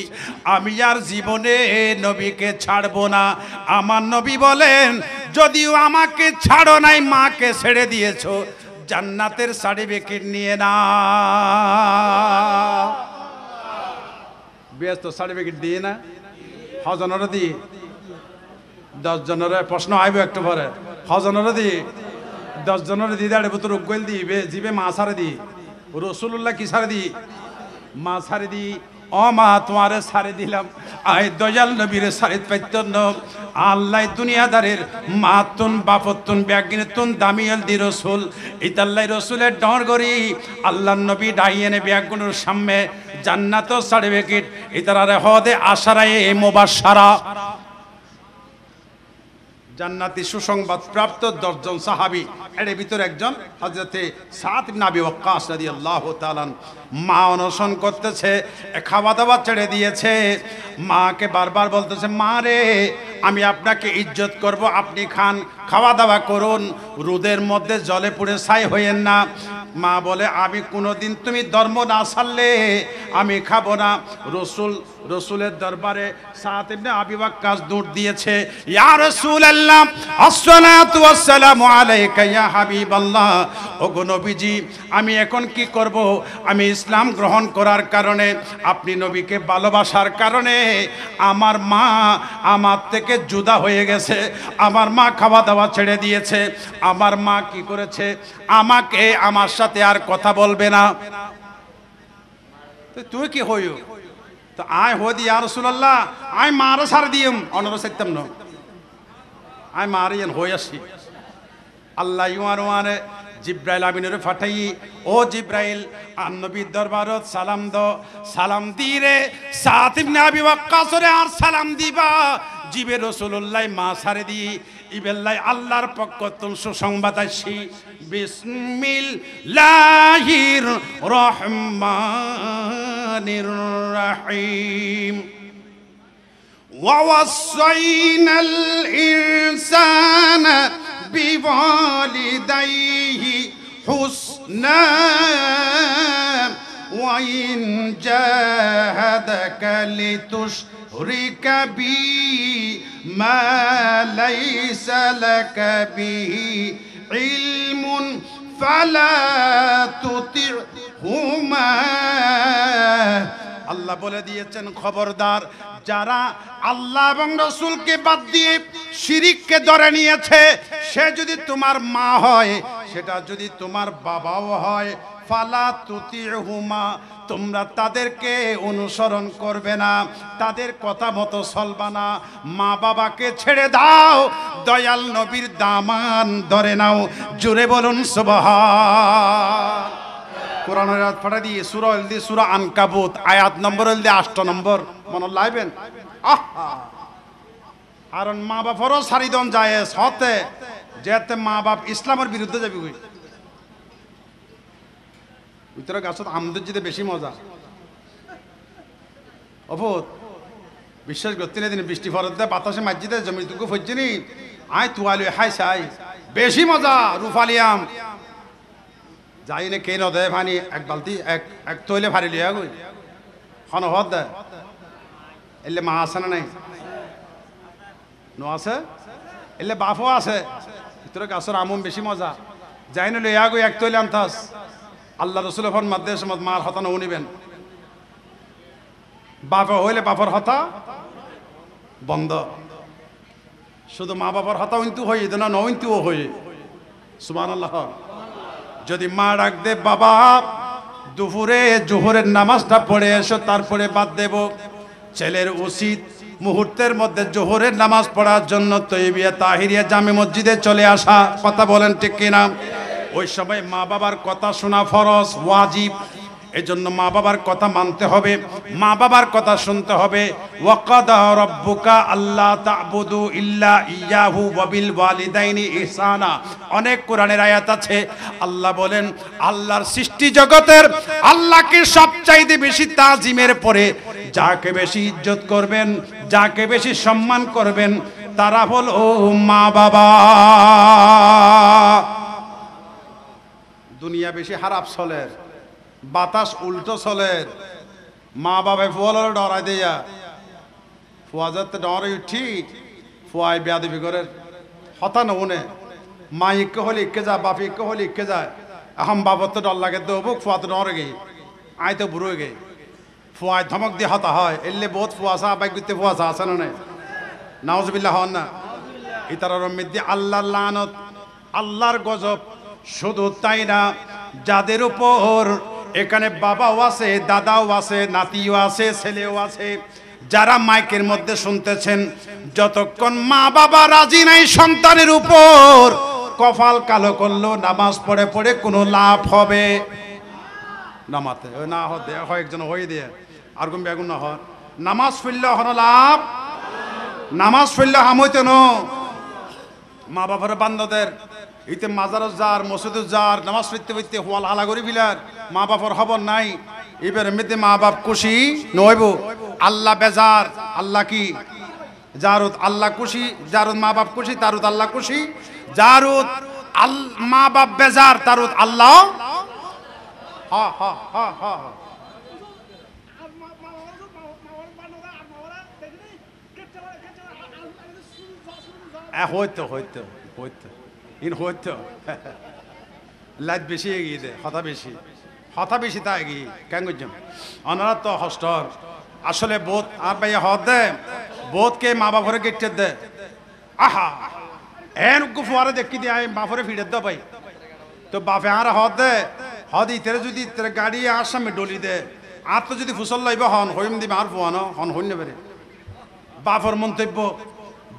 আমি আর জীবনে নবীকে ছাড়বো না। আমার নবী বলেন, যদিও আমাকে ছাড়ো নাই, মাকে ছেড়ে দিয়েছো, জান্নাতের সার্টিফিকেট নিয়ে না। ব্যস্ত সার্টিফিকেট দিয়ে না, হজনের দি 10 জনের প্রশ্ন আইব একটু পরে, হজনের দি 10 জনের দি দাঁড়ে তো রোগ দিবে, জিবে মা সারে দি, রসুল্লাহ কি সারে দি, মা সারে দি। ও মা তোমারে সারে দিলাম, আই দয়াল নবীর সারিত পাইতন আল্লাহ দুনিয়াদারের মাতুন বাপতুন ব্যাগিনতুন দামিয়াল দি রসুল ইতাল্লাই রসুলের ডর করি আল্লাহ নবী ডাইয়েনে ব্যাগুনের সামনে জান্নাত সার্টিফিকেট ইতারারে হদে আশারায়ে মুবাশশারা, জান্নাতি সুসংবাদ প্রাপ্ত 10 জন সাহাবী। এর ভিতরে একজন হযরতে সাদ ইবনে আবি ওয়াক্কাস রাদিয়াল্লাহু তাআলা। মা অনশন করতেছে, খাওয়া দাওয়া ছেড়ে দিয়েছে, মাকে বারবার বলতেছে, মা রে আমি আপনাকে ইজ্জত করব, আপনি খান, খাওয়া দাওয়া করুন, রোদের মধ্যে জলে পুড়ে ছাই হইয়েন না। মা বলে, আমি কোনোদিন তুমি ধর্ম না ছাড়লে আমি খাবো না। রসুলের দরবারে সাদ ইবনে আবি ওয়াক্কাস দৌড় দিয়েছে, ইয়া রাসূলুল্লাহ আসসালাতু ওয়াসসালামু আলাইকা ইয়া হাবিবাল্লাহ। ওগো নবীজি, আমি এখন কি করব? আমি ইসলাম গ্রহণ করার কারণে, আপনি নবীকে ভালোবাসার কারণে আমার মা আমার থেকে জুদা হয়ে গেছে, আমার মা খাওয়া দাওয়া ছেড়ে দিয়েছে। আমার মা কি করেছে? আমাকে আমার সাথে আর কথা বলবে না। তুই কি হইও? তো আয় হদি ইয়া রাসূলুল্লাহ, আয় মারে সার দিম, অনর সাইতাম না, আয় মারিয়েন হই আসি। আল্লাহ ইউয়ারে জিব্রাইল আমিনের ফাটাই, ও জিব্রাইল আর নবীর দরবারত সালাম দ, সালাম দি রে সাদ ইবনে আবি ওয়াক্কাস রে আর সালাম দিবা। জিবে রাসূলুল্লাহ মা সারে দি ইবেল্লাই আল্লাহর পক্ষ থেকে সুসংবাদ আসি। বিসমিল্লাহির রহমানির রহিম। ওয়াসাইনাল ইনসানা বিওয়ালিদাইহি হুসনা ওয়া ইন জাহাদাকা লিতুশরিকা বি মা লাইসা লাকা বিহি ইলমুন ফালা তুতি'হুমা। আল্লাহ বলে দিয়েছেন, খবরদার, যারা আল্লাহ এবং রসুলকে বাদ দিয়ে শিরিককে ধরে নিয়েছে, সে যদি তোমার মা হয়, সেটা যদি তোমার বাবাও হয়, ফালা তুতি'হুমা, তোমরা তাদেরকে অনুসরণ করবে না, তাদের কথা মতো চলবা না। মা বাবাকে ছেড়ে দাও, দয়াল নবীর দামান ধরে নাও। জোরে বলুন সুবহান। কোরআনের আয়াত ফাটা দিয়ে সূরা হল দিয়ে সূরা আনকাবুত আয়াত নম্বর হল দিয়ে 8 নম্বর মনে লাইবেন কারণ মা বাপরও সারিদন যায় হতে যেতে মা বাপ ইসলামের বিরুদ্ধে যাবি কই ভিতরে গাছত আমদের যেতে বেশি মজা অভূত বিশ্বাস করতে না দিন বৃষ্টি ফরত দেয় বাতাসে মাঝিতে জমিটুকু ফজছিনি আয় তুয়ালি হাই সাই বেশি মজা রুফালিয়াম যাই না কে নদে ভানি এক বালতি এক তৈলে ভারি লিয়া গই খন হদ দে এলে মা আছে না নাই নো আছে এলে বাপও আছে ভিতরে গাছের আমম বেশি মজা যাই না লিয়া গই এক তৈলে আনতাস আল্লাহ রসুলের ফোন মাদ্রাসা মত মার হতা নও নিবেন বাপা হইলে বাপর হতা বন্ধ শুধু মা বাবার হতা কিন্তু হই না নইন্তুও হই সুবহানাল্লাহ যদি মা ডাক দে বাবা দুপুরে জোহরের নামাজটা পড়ে এসো তারপরে বাদ দেব ছেলের উচিত মুহূর্তের মধ্যে জোহরের নামাজ পড়ার জন্য তৈবিয়া তাহিরিয়া জামে মসজিদে চলে আসা কথা বলেন ঠিক কিনা ওই সময় মা বাবার কথা শোনা ফরজ ওয়াজিব এজন্য মা বাবার কথা মানতে হবে মা বাবার কথা শুনতে হবে ওয়াকাদা রাব্বুকা আল্লা তা'বুদু ইল্লা ইয়াহু ওয়া বিল ওয়ালিদাইনি ইহসানা অনেক কোরআনের আয়াত আছে আল্লাহ বলেন আল্লাহর সৃষ্টি জগতের আল্লাহকে সবচাইতে বেশি তাজিমের পরে যাকে বেশি ইজ্জত করবেন যাকে বেশি সম্মান করবেন তারা হলো মা বাবা দুনিয়া বেশি খারাপ চলে বাতাস উল্টো চলে মা বাবা ফুয়ালের ডরাই দিয়া ফুয়া যাতে ডরে উঠি ফুয়াই বেয়া দিবি করে হতা নবনে মা ইকে হলে ইকে যায় বাপি ইকে হলে ইকে যায় এখন বাবার তো ডর লাগে তো বুক ফুয়া তো ডরে গে আই তো বুড়ো গে ফুয়াই ধমক দিয়ে হতা হয় এলে বহুত ফুয়াশা বাইক দিতে ফুয়াশা আছে না নাই নাউজুবিল্লাহ হন না ইতার মধ্যে আল্লাহর লানত আল্লাহর গজব শুধু তাই না যাদের উপর এখানে বাবাও আছে দাদাও আছে নাতিও আছে ছেলেও আছে যারা মাইকের মধ্যে শুনতেছেন যতক্ষণ মা বাবা রাজি নাই সন্তানের উপর কপাল কালো করলো নামাজ পড়ে পড়ে কোনো লাভ হবে নামাতে না হয় একজন হয়ে দিয়ে আর কোন বেগুন না হয় নামাজ পড়লে হন লাভ নামাজ পড়লে হাম হইতে ন মা বাবার বান্ধবদের ইতে মাজার যার মসজিদ যার নামাজ পড়তে পড়তে হওয়াল হালা করি ফিলার মা বাবার খবর নাই এবার এমনিতে মা বাপ খুশি নইব আল্লাহ বেজার আল্লাহ কি জারুত আল্লাহ খুশি জারুত মা বাপ খুশি তারুত আল্লাহ খুশি জারুত মা বাপ বেজার তারুত আল্লাহ হা হা হা হা হইতো হইতো হইতো ইন হইতো লাইট বেশি এগিয়ে দে হতা বেশি তা এগিয়ে কেন করছেন অনারা তো হস্টর আসলে বোধ আর ভাই হদ দে বোধকে মা বাপরে গেটে দে আহা এন ফুয়ারে দেখি দিয়ে বাপরে ফিরে দে ভাই তো বাপে আর হদ দে হদ ইতেরে যদি ইতেরে গাড়ি আসামে ডলি দে আর তো যদি ফুসল লাইব হন হইম দিবে আর ফুয়ানো হন হইন পারে বাপর মন্তব্য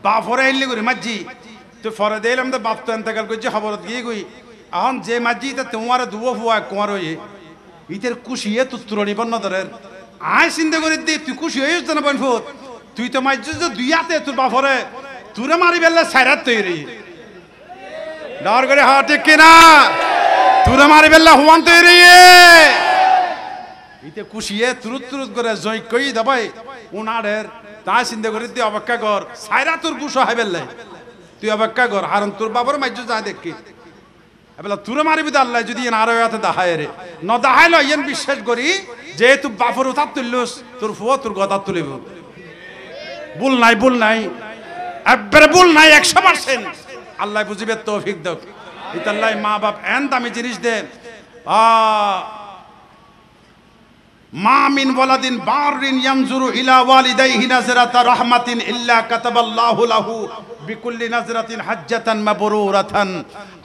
বাপরে আইলে করি মাঝি তো ফরে দিলাম তো বাপ তো এতেকাল করছে খবরত গিয়ে গই এখন যে মাঝি তা তোমার দুয়ো ফুয়া কুমার হয়ে ইতের কুশিয়ে তুত্তর নিবন্ন ধরেন আয় চিন্তা করে দি তুই খুশি হয়ে যেত না বনফুত তুই তো মাঝি যে দুই হাতে তোর বাপরে তুরে মারি বেললে সাইরাত তৈরি ডর করে হওয়া ঠিক কিনা তুরে মারি বেললে হুয়ান তৈরি ইতে খুশিয়ে তুরুত তুরুত করে জয় কই দাবাই উনারের তা চিন্তা করে তুই অপেক্ষা কর সাইরা তোর গুসো হাই বেললে তুই অপেক্ষা কর হারণ তোর বাবার মাইজু যা দেখি এবেলা তুরে মারিবি আল্লাহ যদি এন আরো হাতে দাহায় রে ন দাহাইল ইয়েন বিশ্বাস করি যে তুই বাপর উঠার তুললুস তোর ফুয়া তোর গদা তুলিব ভুল নাই একবারে ভুল নাই 100% আল্লাহ বুঝিবে তৌফিক দাও ইতাল্লাহ মা বাপ এন দামি জিনিস দে মা মিন ওয়ালাদিন বারিন ইয়ানজুরু ইলা ওয়ালিদাইহি নাজরাতা রাহমাতিন ইল্লা কাতাবাল্লাহু লাহু বিকুল্লি নাজরাতিন হাজ্জাতান মাবরুরাতান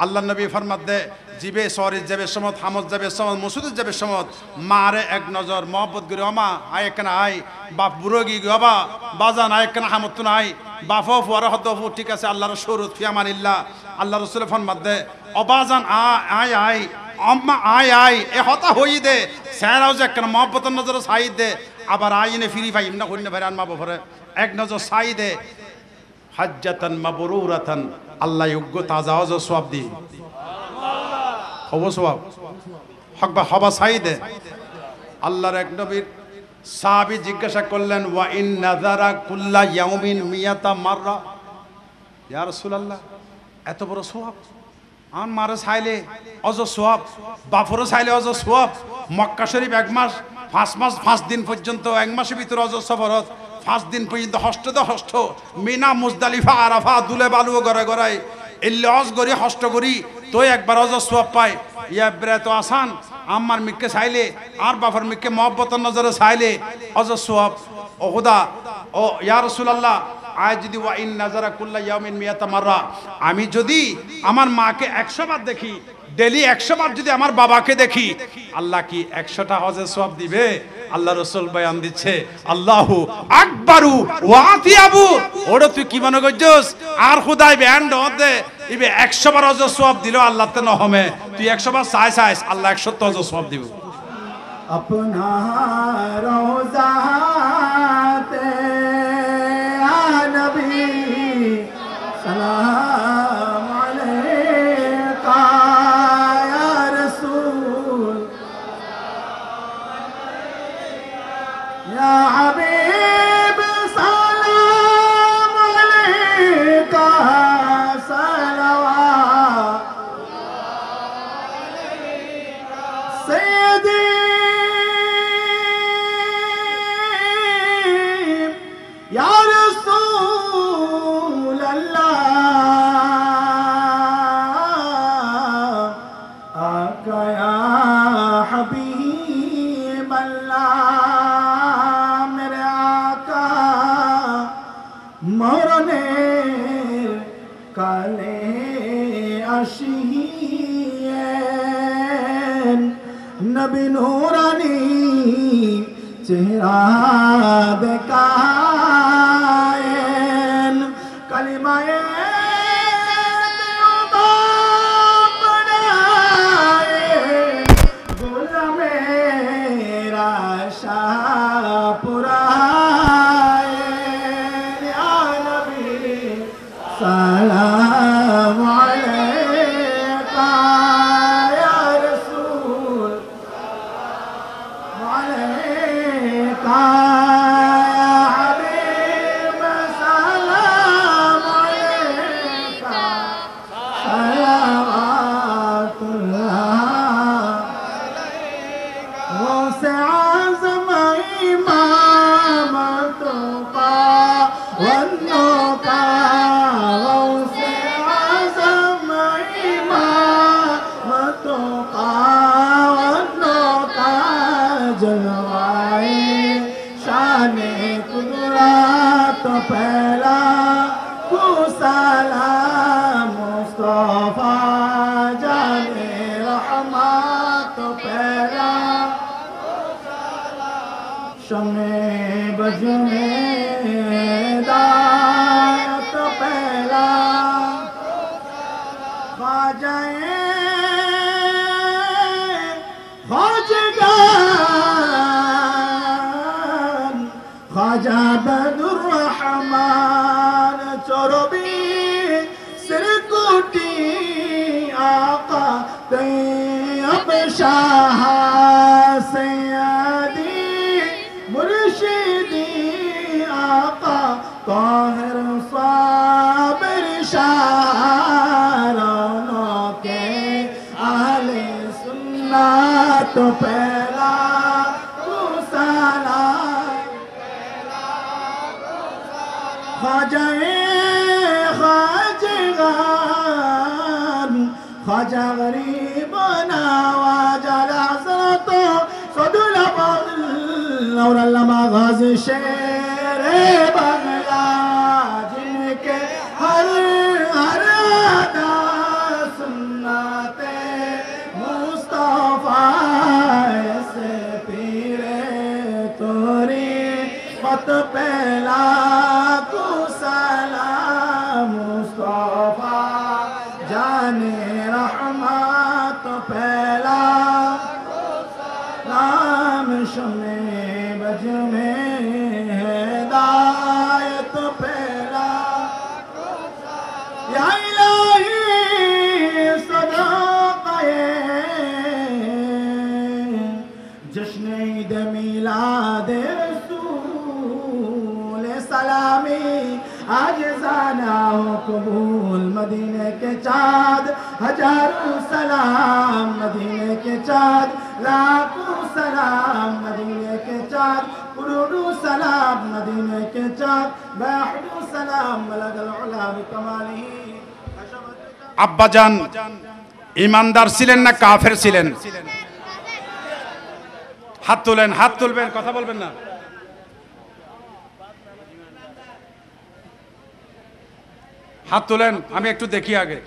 আল্লাহ নবী ফরমাত দে জিবে সরি যাবে সমত হামত যাবে সমত মসুদ যাবে সমত মারে এক নজর মহব্বত করে আমা আয় কেন আয় বাপ বুড়ো গি বাবা বাজান আয় কেন হামত নাই বাপ ফুয়ারা হত ঠিক আছে আল্লাহর শরুত ফিয়ামানিল্লাহ আল্লাহ রাসূল ফরমাত দে অবাজান আয় আয় अम्मा आय आय ए हता होई दे सेराও যে কেন মহব্বতের নজরে ছাই দে আবার আইনে ফিরি পাই না কইনে ভাইরান মা বফরে এক নজর ছাই দে হাজ্জাতান মাবরুরাতান আল্লাহ যোগ্য তাজা ওজ সওয়াব দি সুবহানাল্লাহ হব সওয়াব হক বা হবা ছাই দে আল্লাহর এক নবীর সাহাবী জিজ্ঞাসা করলেন ওয়া ইন নাযারা কুল্লা ইয়াউমিন মিয়াতা মাররা ইয়া রাসূলুল্লাহ এত বড় সওয়াব আন মারে চাইলে অজ সোয়াব বাফরও চাইলে অজ সোয়াব মক্কা শরীফ এক মাস 5 মাস 5 দিন পর্যন্ত এক মাসের ভিতরে অজ সফরত 5 দিন পর্যন্ত হষ্ট মিনা মুজদালিফা আরাফা দুলে বালু গড়ে গড়াই এল্লে অজ গরি হষ্ট করি তো একবার অজ সোয়াব পায় ইয়া ব্রে তো আসান আমার মিককে চাইলে আর বাফর মিককে মহব্বতের নজরে চাইলে অজ সোয়াব ও খোদা ও ইয়া রাসূলুল্লাহ আজ যদি ওয়া ইন নাযারা কুল্লা ইয়াউমিন মিয়াতা মাররা আমি যদি আমার মাকে 100 বার দেখি ডেলি 100 বার যদি আমার বাবাকে দেখি আল্লাহ কি 100টা হজের সওয়াব দিবে আল্লাহ রাসূল বয়ান দিচ্ছে আল্লাহু আকবারু ওয়া আতিয়াবু ওরে তুই কি মনে করছস আর খোদাই ব্যান্ড দে ইবে 100 বার হজের সওয়াব দিলো আল্লাহ তে নহমে তুই 100 বার চাইছ আল্লাহ 100 হজের সওয়াব দিব अपना रोज़ाते नबी सलाम अलैका या रसूल या हबीब सलाम अलैका सलवात सैयदी या रसूल अल्लाह आका या हबीब अल्लाह मेरे आका मरने काले अशीन नबी नूरानी चेहरा बेकायन कलिमाए तौबा पढ़ाए गुलाम मेरा शाहपुराए या नबी सलाम अलैका या रसूल अलैका या हबीब सलाम अलैका सलावतुल्लाह गौसे आज़म इमामतों का वन्नों का गौसे आज़म इमामतों का वन्नों का जलवाए शाने कुदरत तो पहला सलाम मुस्तफा जाने रहमत तो पहला शमे बजने दायत तो पहला ख्वाजाए ख्वाजगान ख्वाजा बदुर रहमान चोरबी सिरकुटी आका तैयब शाह सैयदी मुर्शिदी आका ताहिर साबिर शाहरानों के आहले सुन्नत तो पहला ख्वाजाए ख्वाजगान ख्वाजा गरीब नवाजल हज़रतो सदुल फज़ल और अल्लामा गाज़ी शेर बंगला जिनके हर हर अदा सुन्नते मुस्तफा से पीरे तोरी मत पहला मुस्तफा जाने रहमत पहला मकबूल मदीने के चाँद हजारों सलाम मदीने के चाँद लाखों सलाम मदीने के चाँद करोड़ों सलाम मदीने के चाँद बाहरों सलाम मलगल उला बिकमालिही। আব্বাজান ইমানদার ছিলেন না কাফের ছিলেন? হাত তুলেন, হাত তুলবেন, কথা বলবেন না। হাত তুলেন, আমি একটু দেখি আগে।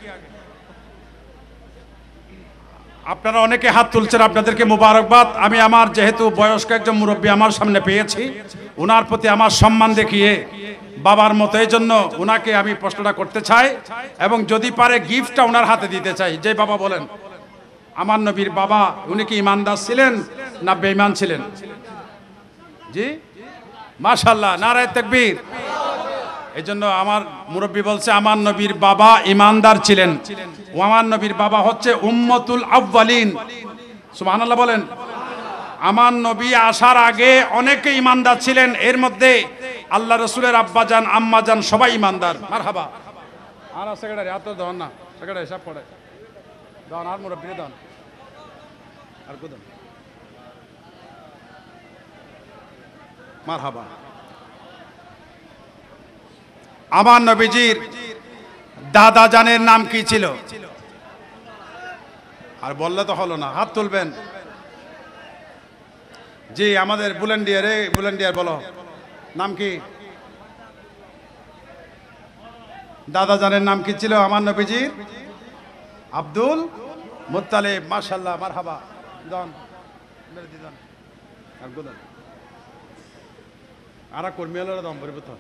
আপনারা অনেকে হাত তুলছেন, আপনাদেরকে মুবারকবাদ। আমি আমার যেহেতু বয়স্ক একজন মুরব্বী আমার সামনে পেয়েছি, ওনার প্রতি আমার সম্মান দেখিয়ে বাবার মতো, এই জন্য ওনাকে আমি প্রশ্নটা করতে চাই এবং যদি পারে গিফটটা ওনার হাতে দিতে চাই। যে বাবা বলেন, আমার নবীর বাবা উনি কি ইমানদার ছিলেন না বেঈমান ছিলেন? জি, মাশাআল্লাহ, নারায়ে তাকবীর। এই জন্য আমার মুরব্বী বলছে আমার নবীর বাবা ইমানদার ছিলেন। ও আমার নবীর বাবা হচ্ছে উম্মতুল আউয়ালিন। সুবহানাল্লাহ বলেন। আমার নবী আসার আগে অনেকে ইমানদার ছিলেন, এর মধ্যে আল্লাহ রসুলের আব্বাজান আম্মাজান সবাই ইমানদার। মারহাবা। আর সেক্রেটারি হাত দেন না, সেক্রেটারি সব পড়ে দেন, আর মুরব্বী দেন, আর কো দেন। মারহাবা। আমার নবীজির দাদা জানের নাম কি ছিল? আর বললে তো হলো না, হাত তুলবেন। জি, আমাদের বুলেন্ডিয়ারে, বুলেন্ডিয়ার বলো নাম কি? দাদা জানের নাম কি ছিল আমার নবীজির? Abdul Muttalib. মাশাআল্লাহ, মারহাবা। দন মেরে দিদান আর গোদান আরা কর্মী হলো দম পরিবর্তন।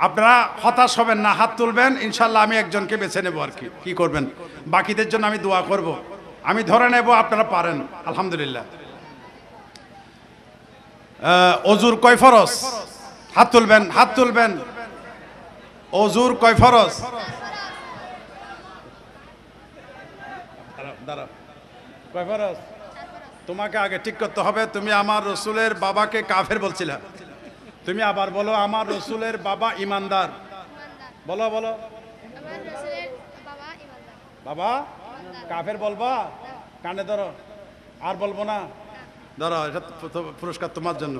আপনারা হতাশ হবেন না, হাত তুলবেন, ইনশাল্লাহ আমি একজনকে বেছে নেব। আর কি করবেন, বাকিদের জন্য আমি দোয়া করব, আমি ধরে নেব, আপনারা পারেন আলহামদুলিল্লাহ। অজুর কয় ফরজ? হাত তুলবেন, হাত তুলবেন। অজুর কয় ফরজ? কয় ফরজ? তোমাকে আগে ঠিক করতে হবে। তুমি আমার রসুলের বাবাকে কাফের বলছিলা, তুমি আবার বলো আমার রসুলের বাবা ইমানদার। বলো বলো, বাবা কাফের বলবা? কানে ধরো, আর বলবো না। ধরো, এটা পুরস্কার তোমার জন্য।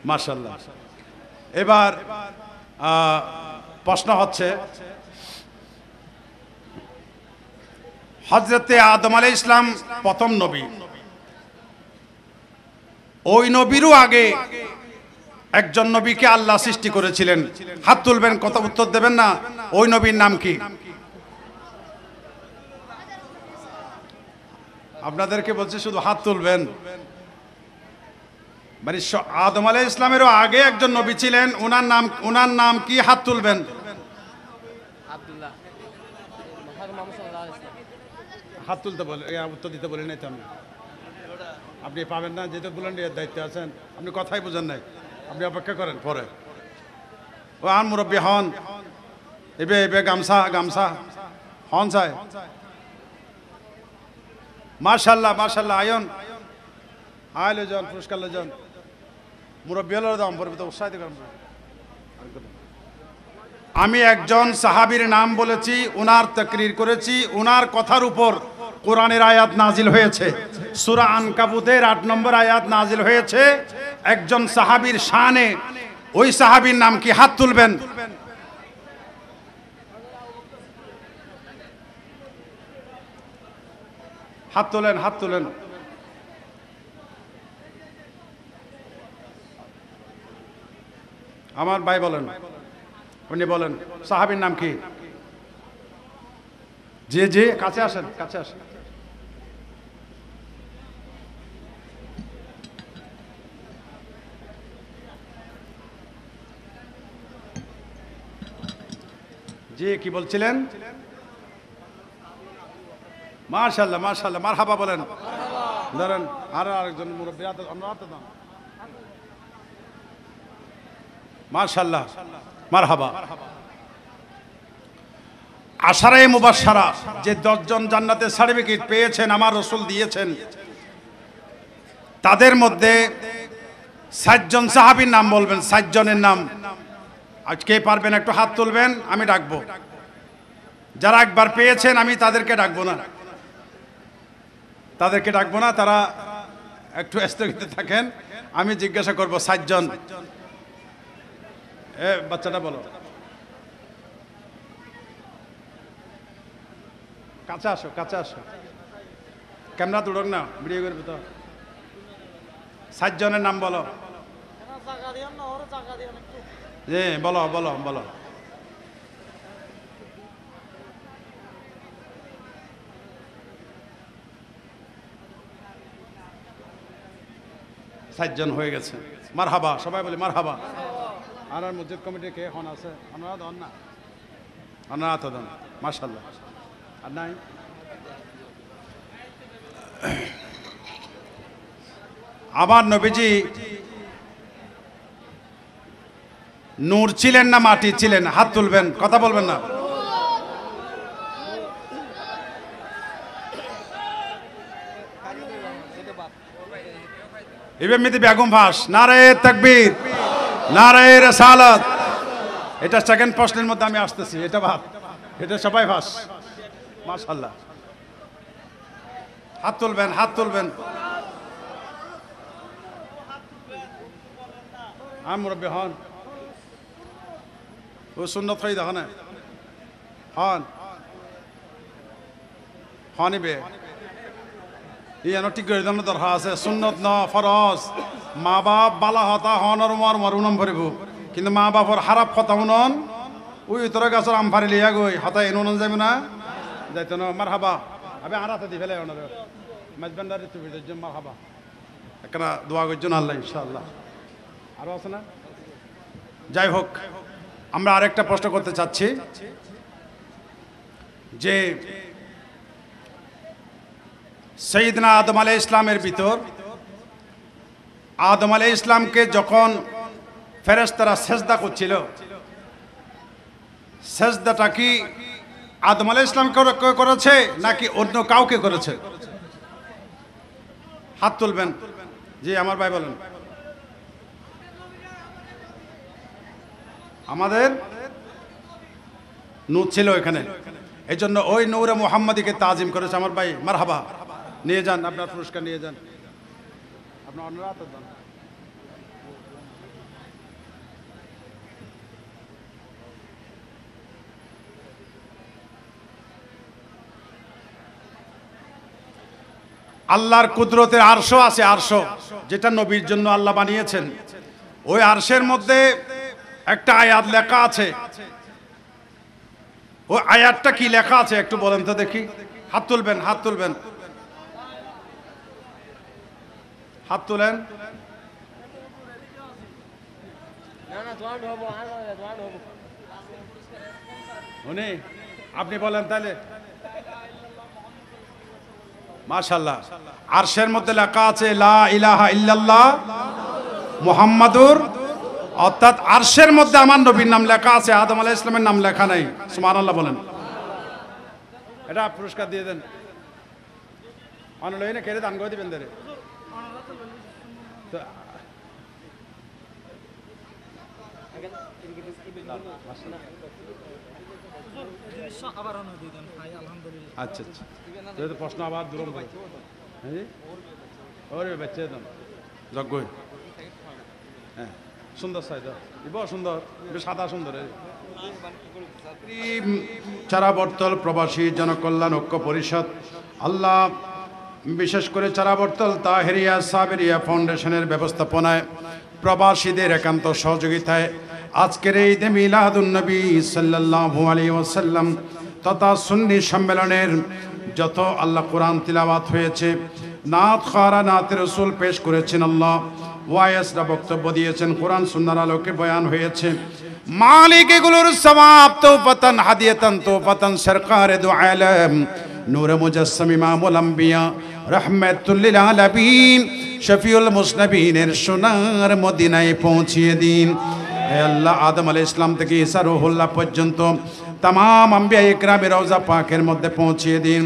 মাশাআল্লাহ। এবার প্রশ্ন হচ্ছে, হযরতে আদম আলাইহিস সালাম প্রথম নবী, ওই নবীরও আগে একজন নবীকে আল্লাহ সৃষ্টি করেছিলেন। হাত তুলবেন, কথা উত্তর দেবেন না। ওই নবীর নাম কি? আপনাদেরকে বলছি শুধু হাত তুলবেন। মানে আদম আলাইহিস সালামেরও আগে একজন নবী ছিলেন, ওনার নাম কি? হাত তুলবেন। হাত তুলতে বলে, উত্তর দিতে বলি নাই তো আমি। আপনি পাবেন না, যেহেতু বুলেন্ডিয়ার দায়িত্বে আছেন, আপনি কথাই বোঝেন নাই, আপনি অপেক্ষা করেন পরে। ও আন মুরব্বী হন, এবে এবে গামছা গামছা হন চায়। মাশাআল্লাহ, মাশাআল্লাহ। আয়ন আয় লোজন, পুরস্কার লোজন, মুরব্বী হলো দাম পড়বে তো উৎসাহিত করেন। আমি একজন সাহাবীর নাম বলেছি, ওনার তাকরীর করেছি, ওনার কথার উপর কোরআনের আয়াত নাজিল হয়েছে। সূরা আনকাবুতের ৮ নম্বর আয়াত নাজিল হয়েছে একজন সাহাবীর শানে। ওই সাহাবীর নাম কি? হাত তুলবেন। হাত তোলেন, হাত তোলেন। আমার ভাই বলেন, উনি বলেন সাহাবীর নাম কি? জি জি, কাছে আসেন, কাছে আসেন। জি, কি বলছিলেন? মাশাআল্লাহ, মাশাআল্লাহ, মারহাবা বলেন। ধরেন আর আরেকজন মুরব্বী, আমরা হাতে দাও। মাশাআল্লাহ, মারহাবা। আশারায়ে মুবাশশারা, যে 10 জন জান্নাতের সার্টিফিকেট পেয়েছেন, আমার রাসূল দিয়েছেন, তাদের মধ্যে সাতজন সাহাবীর নাম বলবেন, সাতজনের নাম। আজকে পারবেন একটু হাত তুলবেন, আমি ডাকবো। যারা একবার পেয়েছেন আমি তাদেরকে ডাকবো না, তারা একটু স্থগিত থাকেন, আমি জিজ্ঞাসা করব। সাতজন, বাচ্চাটা বলো, কাছে আসো, ক্যামেরা তুলক না, ভিডিও করবে তো। সাতজনের নাম বলো। বলো বলো বলো। সাতজন হয়ে গেছে। মারহাবা, সবাই বলি মারহাবা। আর মসজিদ কমিটি কে হন আছে? ওনারা দেন না, ওনারা তো দেন, মাশাআল্লাহ। আর নাই? আমার নবীজি নূর ছিলেন না মাটি ছিলেন? হাত তুলবেন, কথা বলবেন না। ইমামতি বেগম ফাঁস, নারায়ে তাকবীর, নারায়ে রিসালাত। এটা সেকেন্ড প্রশ্নের মধ্যে আমি আসতেছি, এটা ভাব, এটা সবাই ফাঁস। মাশাআল্লাহ, হাত তুলবেন, হাত তুলবেন। মুরব্বী হন, ও সুন্নত হয়ে দেখো না, হনিবে ইয়ানো ঠিক করে দেন দরকার আছে। সুন্নত ন ফরজ। মা বাপ বালা হতা হনর মরুনম ভরিব, কিন্তু মা বাপর হারাপ কথা শুনন ওই তোর গাছর আম ফারি লিয়া গই হতা এনুন যাবে না, যাইতো না। মার হাবা, আমি আর হাতে দি ফেলে ওনার মেজবান্ডারি তুমি মার হাবা। একটা দোয়া করছেন আল্লাহ ইনশাআল্লাহ। আরো আছে না? যাই হোক, আমরা আরেকটা প্রশ্ন করতে চাচ্ছি যে সৈয়দনা আদম আলাইহিস ইসলামের ভিতর আদম আলাইহিস ইসলামকে যখন ফেরেশতারা সেজদা করছিল, সেজদাটা কি আদম আলাইহিস ইসলাম করেছে নাকি অন্য কাউকে করেছে? হাত তুলবেন। জি আমার ভাই বলেন। আমাদের নূর ছিল এখানে, এই জন্য ওই নূরে মুহাম্মাদিকে তাজিম করেছে আমার ভাই। মারহাবা, নিয়ে যান আপনার পুরস্কার, নিয়ে যান আপনার অনুরাধ দেন। আল্লাহর কুদরতের আরশও আছে, আরশ যেটা নবীর জন্য আল্লাহ বানিয়েছেন। ওই আরশের মধ্যে একটা আয়াত লেখা আছে, ওই আয়াতটা কি লেখা আছে একটু বলেন তো দেখি। হাত তুলবেন, হাত তুলবেন, হাত তুলেন। উনি আপনি বলেন তাহলে। মাশাআল্লাহ, আরশের মধ্যে লেখা আছে লা ইলাহা ইল্লাল্লাহ মুহাম্মাদুর, অর্থাৎ আরশের মধ্যে আমার নবীর নাম লেখা আছে, আদম আলাইহিস সালামের নাম লেখা নাই। সুবহানাল্লাহ বলেন। এটা পুরস্কার দিয়ে দেন। অনলই না কেড়ে দান করে দিবেন দেরে। আচ্ছা আচ্ছা, প্রশ্ন আবার দূর বাচ্চা দেন যজ্ঞ। হ্যাঁ সুন্দর সাইড, সুন্দর, সাদা সুন্দর। চারাবর্তল প্রবাসী জনকল্যাণ ঐক্য পরিষদ আল্লাহ বিশেষ করে চারাবর্তল তাহেরিয়া সাবেরিয়া ফাউন্ডেশনের ব্যবস্থাপনায় প্রবাসীদের একান্ত সহযোগিতায় আজকের এই ঈদে মিলাদুন নবী সাল্লাল্লাহু আলাইহি ওয়াসাল্লাম তথা সুন্নি সম্মেলনের যত আল্লাহ কোরআন তিলাওয়াত হয়েছে, নাত খারা নাত রাসূল পেশ করেছেন, আল্লাহ ওয়াইসরা বক্তব্য দিয়েছেন, কোরআন সুন্নাহর আলোকে বয়ান হয়েছে। মালিক এগুলোর সওয়াব তওফাতান হাদিয়াতান তওফাতান সরকারে দু আলম নূর মুজাসসিম ইমামুল আম্বিয়া রাহমাতুল লিল আলামিন শফিউল মুসনাবিনের সোনার মদিনায় পৌঁছিয়ে দিন। হে আল্লাহ, আদম আলাইহিস সালাম থেকে ঈসা রূহুল্লাহ পর্যন্ত तमाम अंबिया इकराम रौजा पाकेर मध्य पहुँचिए दिन।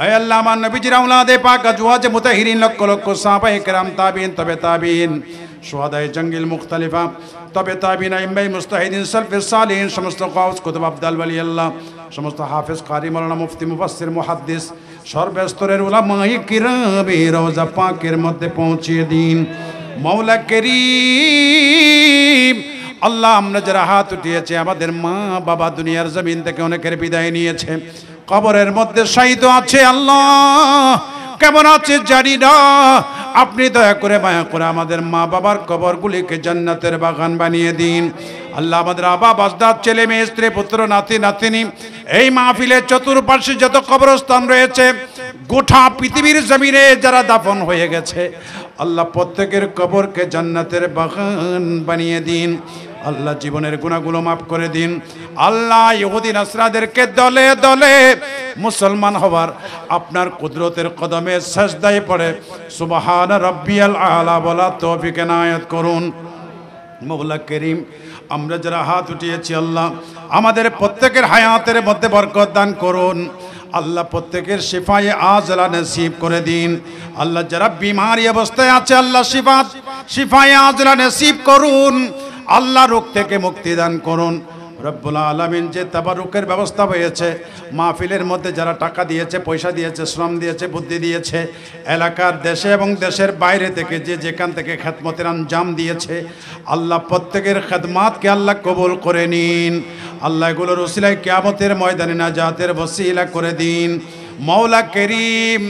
হে আল্লাহ, আমার নবীজির আওলাদে পাক আজওয়াজ মুতাহিরিন লক্ষ লক্ষ সাহাবা ইকরাম তাবিঈন তবে তাবিঈন শুহাদায়ে জঙ্গিল মুখতালিফা তবে তাবিঈন আইম্মায়ে মুজতাহিদিন সালফে সালিহিন সমস্ত গাউস কুতুব আবদাল ওয়ালি আল্লাহ সমস্ত হাফেজ কারি মাওলানা মুফতি মুফাসসির মুহাদ্দিস সর্বস্তরের উলামায়ে কিরামে রওজা পাকের মধ্যে পৌঁছিয়ে দিন। মাওলা করিম আল্লাহ, আমরা যারা হাত উঠিয়েছে আমাদের মা বাবা দুনিয়ার জমিন থেকে অনেকের বিদায় নিয়েছে, কবরের মধ্যে শায়িত আছে। আল্লাহ কেমন আছে জানি না, আপনি দয়া করে মায়া করে আমাদের মা বাবার কবরগুলিকে জান্নাতের বাগান বানিয়ে দিন। আল্লাহ আমাদের আবা বাজদাদ ছেলে মেয়ে স্ত্রী পুত্র নাতি নাতিনী এই মাহফিলের চতুর্পার্শ্বে যত কবরস্থান রয়েছে গোটা পৃথিবীর জমিনে যারা দাফন হয়ে গেছে আল্লাহ প্রত্যেকের কবরকে জান্নাতের বাগান বানিয়ে দিন। আল্লাহ জীবনের গুনাহগুলো মাফ করে দিন। আল্লাহ ইহুদি নাসরাদেরকে দলে দলে মুসলমান হওয়ার আপনার কুদরতের কদমে সাজদায় পড়ে সুবহান রাব্বিয়াল আলা বলা তৌফিক এনায়েত করুন। মওলা করিম আমরা যারা হাত উঠিয়েছি আল্লাহ আমাদের প্রত্যেকের হায়াতের মধ্যে বরকত দান করুন। আল্লাহ প্রত্যেকের শিফায়ে আজলা নসিব করে দিন। আল্লাহ যারা বিমারি অবস্থায় আছে আল্লাহ শিফায়ে আজলা নসিব করুন। আল্লাহ রোগ থেকে মুক্তি দান করুন। রব্বুল আলামিন যে তাবারুকের ব্যবস্থা হয়েছে মাহফিলের মধ্যে যারা টাকা দিয়েছে পয়সা দিয়েছে শ্রম দিয়েছে বুদ্ধি দিয়েছে এলাকার দেশে এবং দেশের বাইরে থেকে যে যেখান থেকে খেদমতের আঞ্জাম দিয়েছে আল্লাহ প্রত্যেকের খেদমাতকে আল্লাহ কবুল করে নিন। আল্লাহ এগুলোর ওসিলায় কিয়ামতের ময়দানে নাজাতের ওসিলা করে দিন। মওলা করিম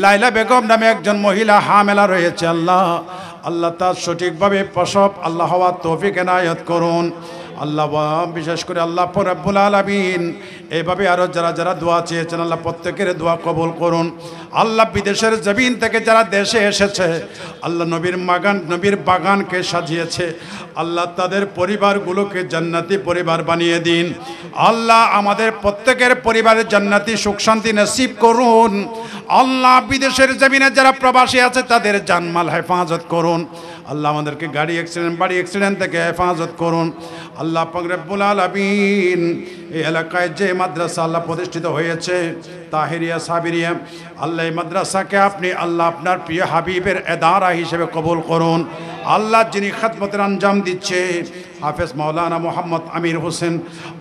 লাইলা বেগম নামে একজন মহিলা হামেলা রয়েছে আল্লাহ তার সঠিকভাবে প্রসব আল্লাহ হওয়ার তৌফিক এনায়েত করুন। আল্লাহ বিশেষ করে আল্লাহ রব্বুল আলামিন এইভাবে আরও যারা যারা দোয়া চেয়েছেন আল্লাহ প্রত্যেকের দোয়া কবুল করুন। আল্লাহ বিদেশের জমিন থেকে যারা দেশে এসেছে আল্লাহ নবীর বাগানকে সাজিয়েছে আল্লাহ তাদের পরিবারগুলোকে জান্নাতি পরিবার বানিয়ে দিন। আল্লাহ আমাদের প্রত্যেকের পরিবারের জান্নাতি সুখ শান্তি নসিব করুন। আল্লাহ বিদেশের জমিনে যারা প্রবাসী আছে তাদের জানমাল হেফাজত করুন। আল্লাহ আমাদেরকে বাড়ি অ্যাক্সিডেন্ট থেকে হেফাজত করুন। আল্লাহ পাক রব্বুল আলামিন এই এলাকায় যে মাদ্রাসা আল্লাহ প্রতিষ্ঠিত হয়েছে তাহিরিয়া সাবিরিয়া আল্লাহ এই মাদ্রাসাকে আপনি আল্লাহ আপনার প্রিয় হাবিবের এদারা হিসেবে কবুল করুন। আল্লাহ যিনি খেদমতের আঞ্জাম দিচ্ছে হাফেজ মাওলানা মোহাম্মদ আমির হোসেন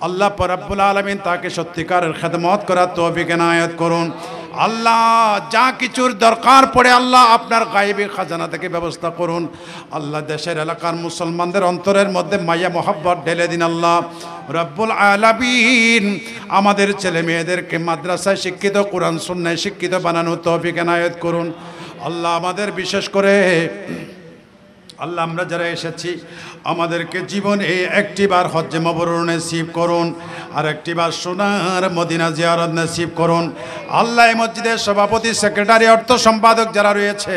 আল্লাহ পাক রব্বুল আলামিন তাকে সত্যিকারের খেদমত করার তৌফিক এনায়েত করুন। আল্লাহ যা কিছুর দরকার পড়ে আল্লাহ আপনার গায়েবী খাজানা থেকে ব্যবস্থা করুন। আল্লাহ দেশের এলাকার মুসলমানদের অন্তরের মধ্যে মায়া মোহাব্বত ঢেলে দিন। আল্লাহ রব্বুল আলামিন আমাদের ছেলে মেয়েদেরকে মাদ্রাসায় শিক্ষিত কোরআন সুন্নায় শিক্ষিত বানানোর তৌফিক এনায়েত করুন। আল্লাহ আমাদের বিশেষ করে আল্লাহ আমরা যারা এসেছি আমাদেরকে জীবনে একটিবার হজ্জে মাবরুর নসিব করুন আর একটিবার সোনার মদিনা জিয়ারত নসিব করুন। আল্লাহ এই মসজিদের সভাপতি সেক্রেটারি অর্থ সম্পাদক যারা রয়েছে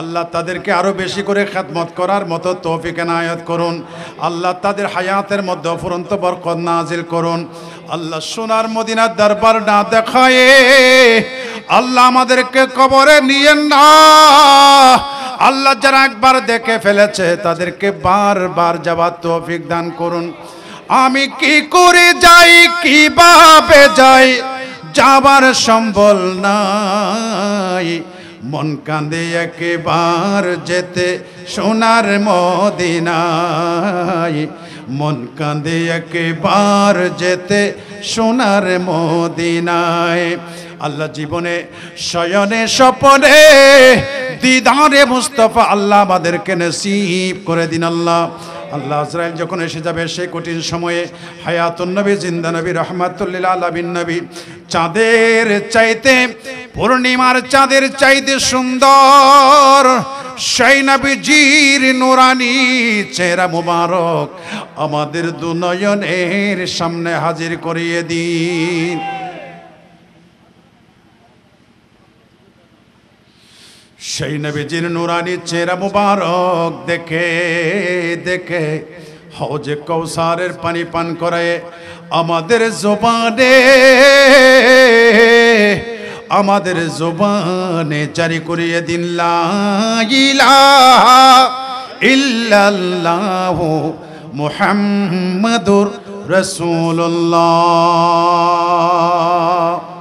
আল্লাহ তাদেরকে আরও বেশি করে খেদমত করার মতো তৌফিক এনায়েত করুন। আল্লাহ তাদের হায়াতের মধ্যে অফুরন্ত বরকত নাজিল করুন। আল্লাহ সোনার মদিনার দরবার না দেখায় আল্লাহ আমাদেরকে কবরে নিয়েন না। আল্লাহ যারা একবার দেখে ফেলেছে তাদেরকে বারবার যাওয়ার তৌফিক দান করুন। আমি কি করে যাই কিভাবে যাই যাবার সম্বল নাই মন কাঁদে একবার যেতে সোনার মদিনায় মন কাঁদে একবার যেতে সোনার মদিনায়। আল্লাহ জীবনে শয়নে স্বপনে দিদারে মুস্তাফা আল্লাহ আমাদেরকে নসিব করে দিন। আল্লাহ আজরাইল যখন এসে যাবে সেই কঠিন সময়ে হায়াতুন নবী জিন্দা নবী রহমাতুল লিল আলামিন নবী চাঁদের চাইতে পূর্ণিমার চাঁদের চাইতে সুন্দর সেই নবীজির নূরানি চেহারা মুবারক আমাদের দুনয়নের সামনে হাজির করিয়ে দিন। সেই নবীজির নূরানি চেহারা মুবারক দেখে দেখে হৌজে কৌসারের পানি পান করে আমাদের জবানে জারি করিয়ে দিন লা ইলাহা ইল্লাল্লাহু মুহাম্মাদুর রাসূলুল্লাহ।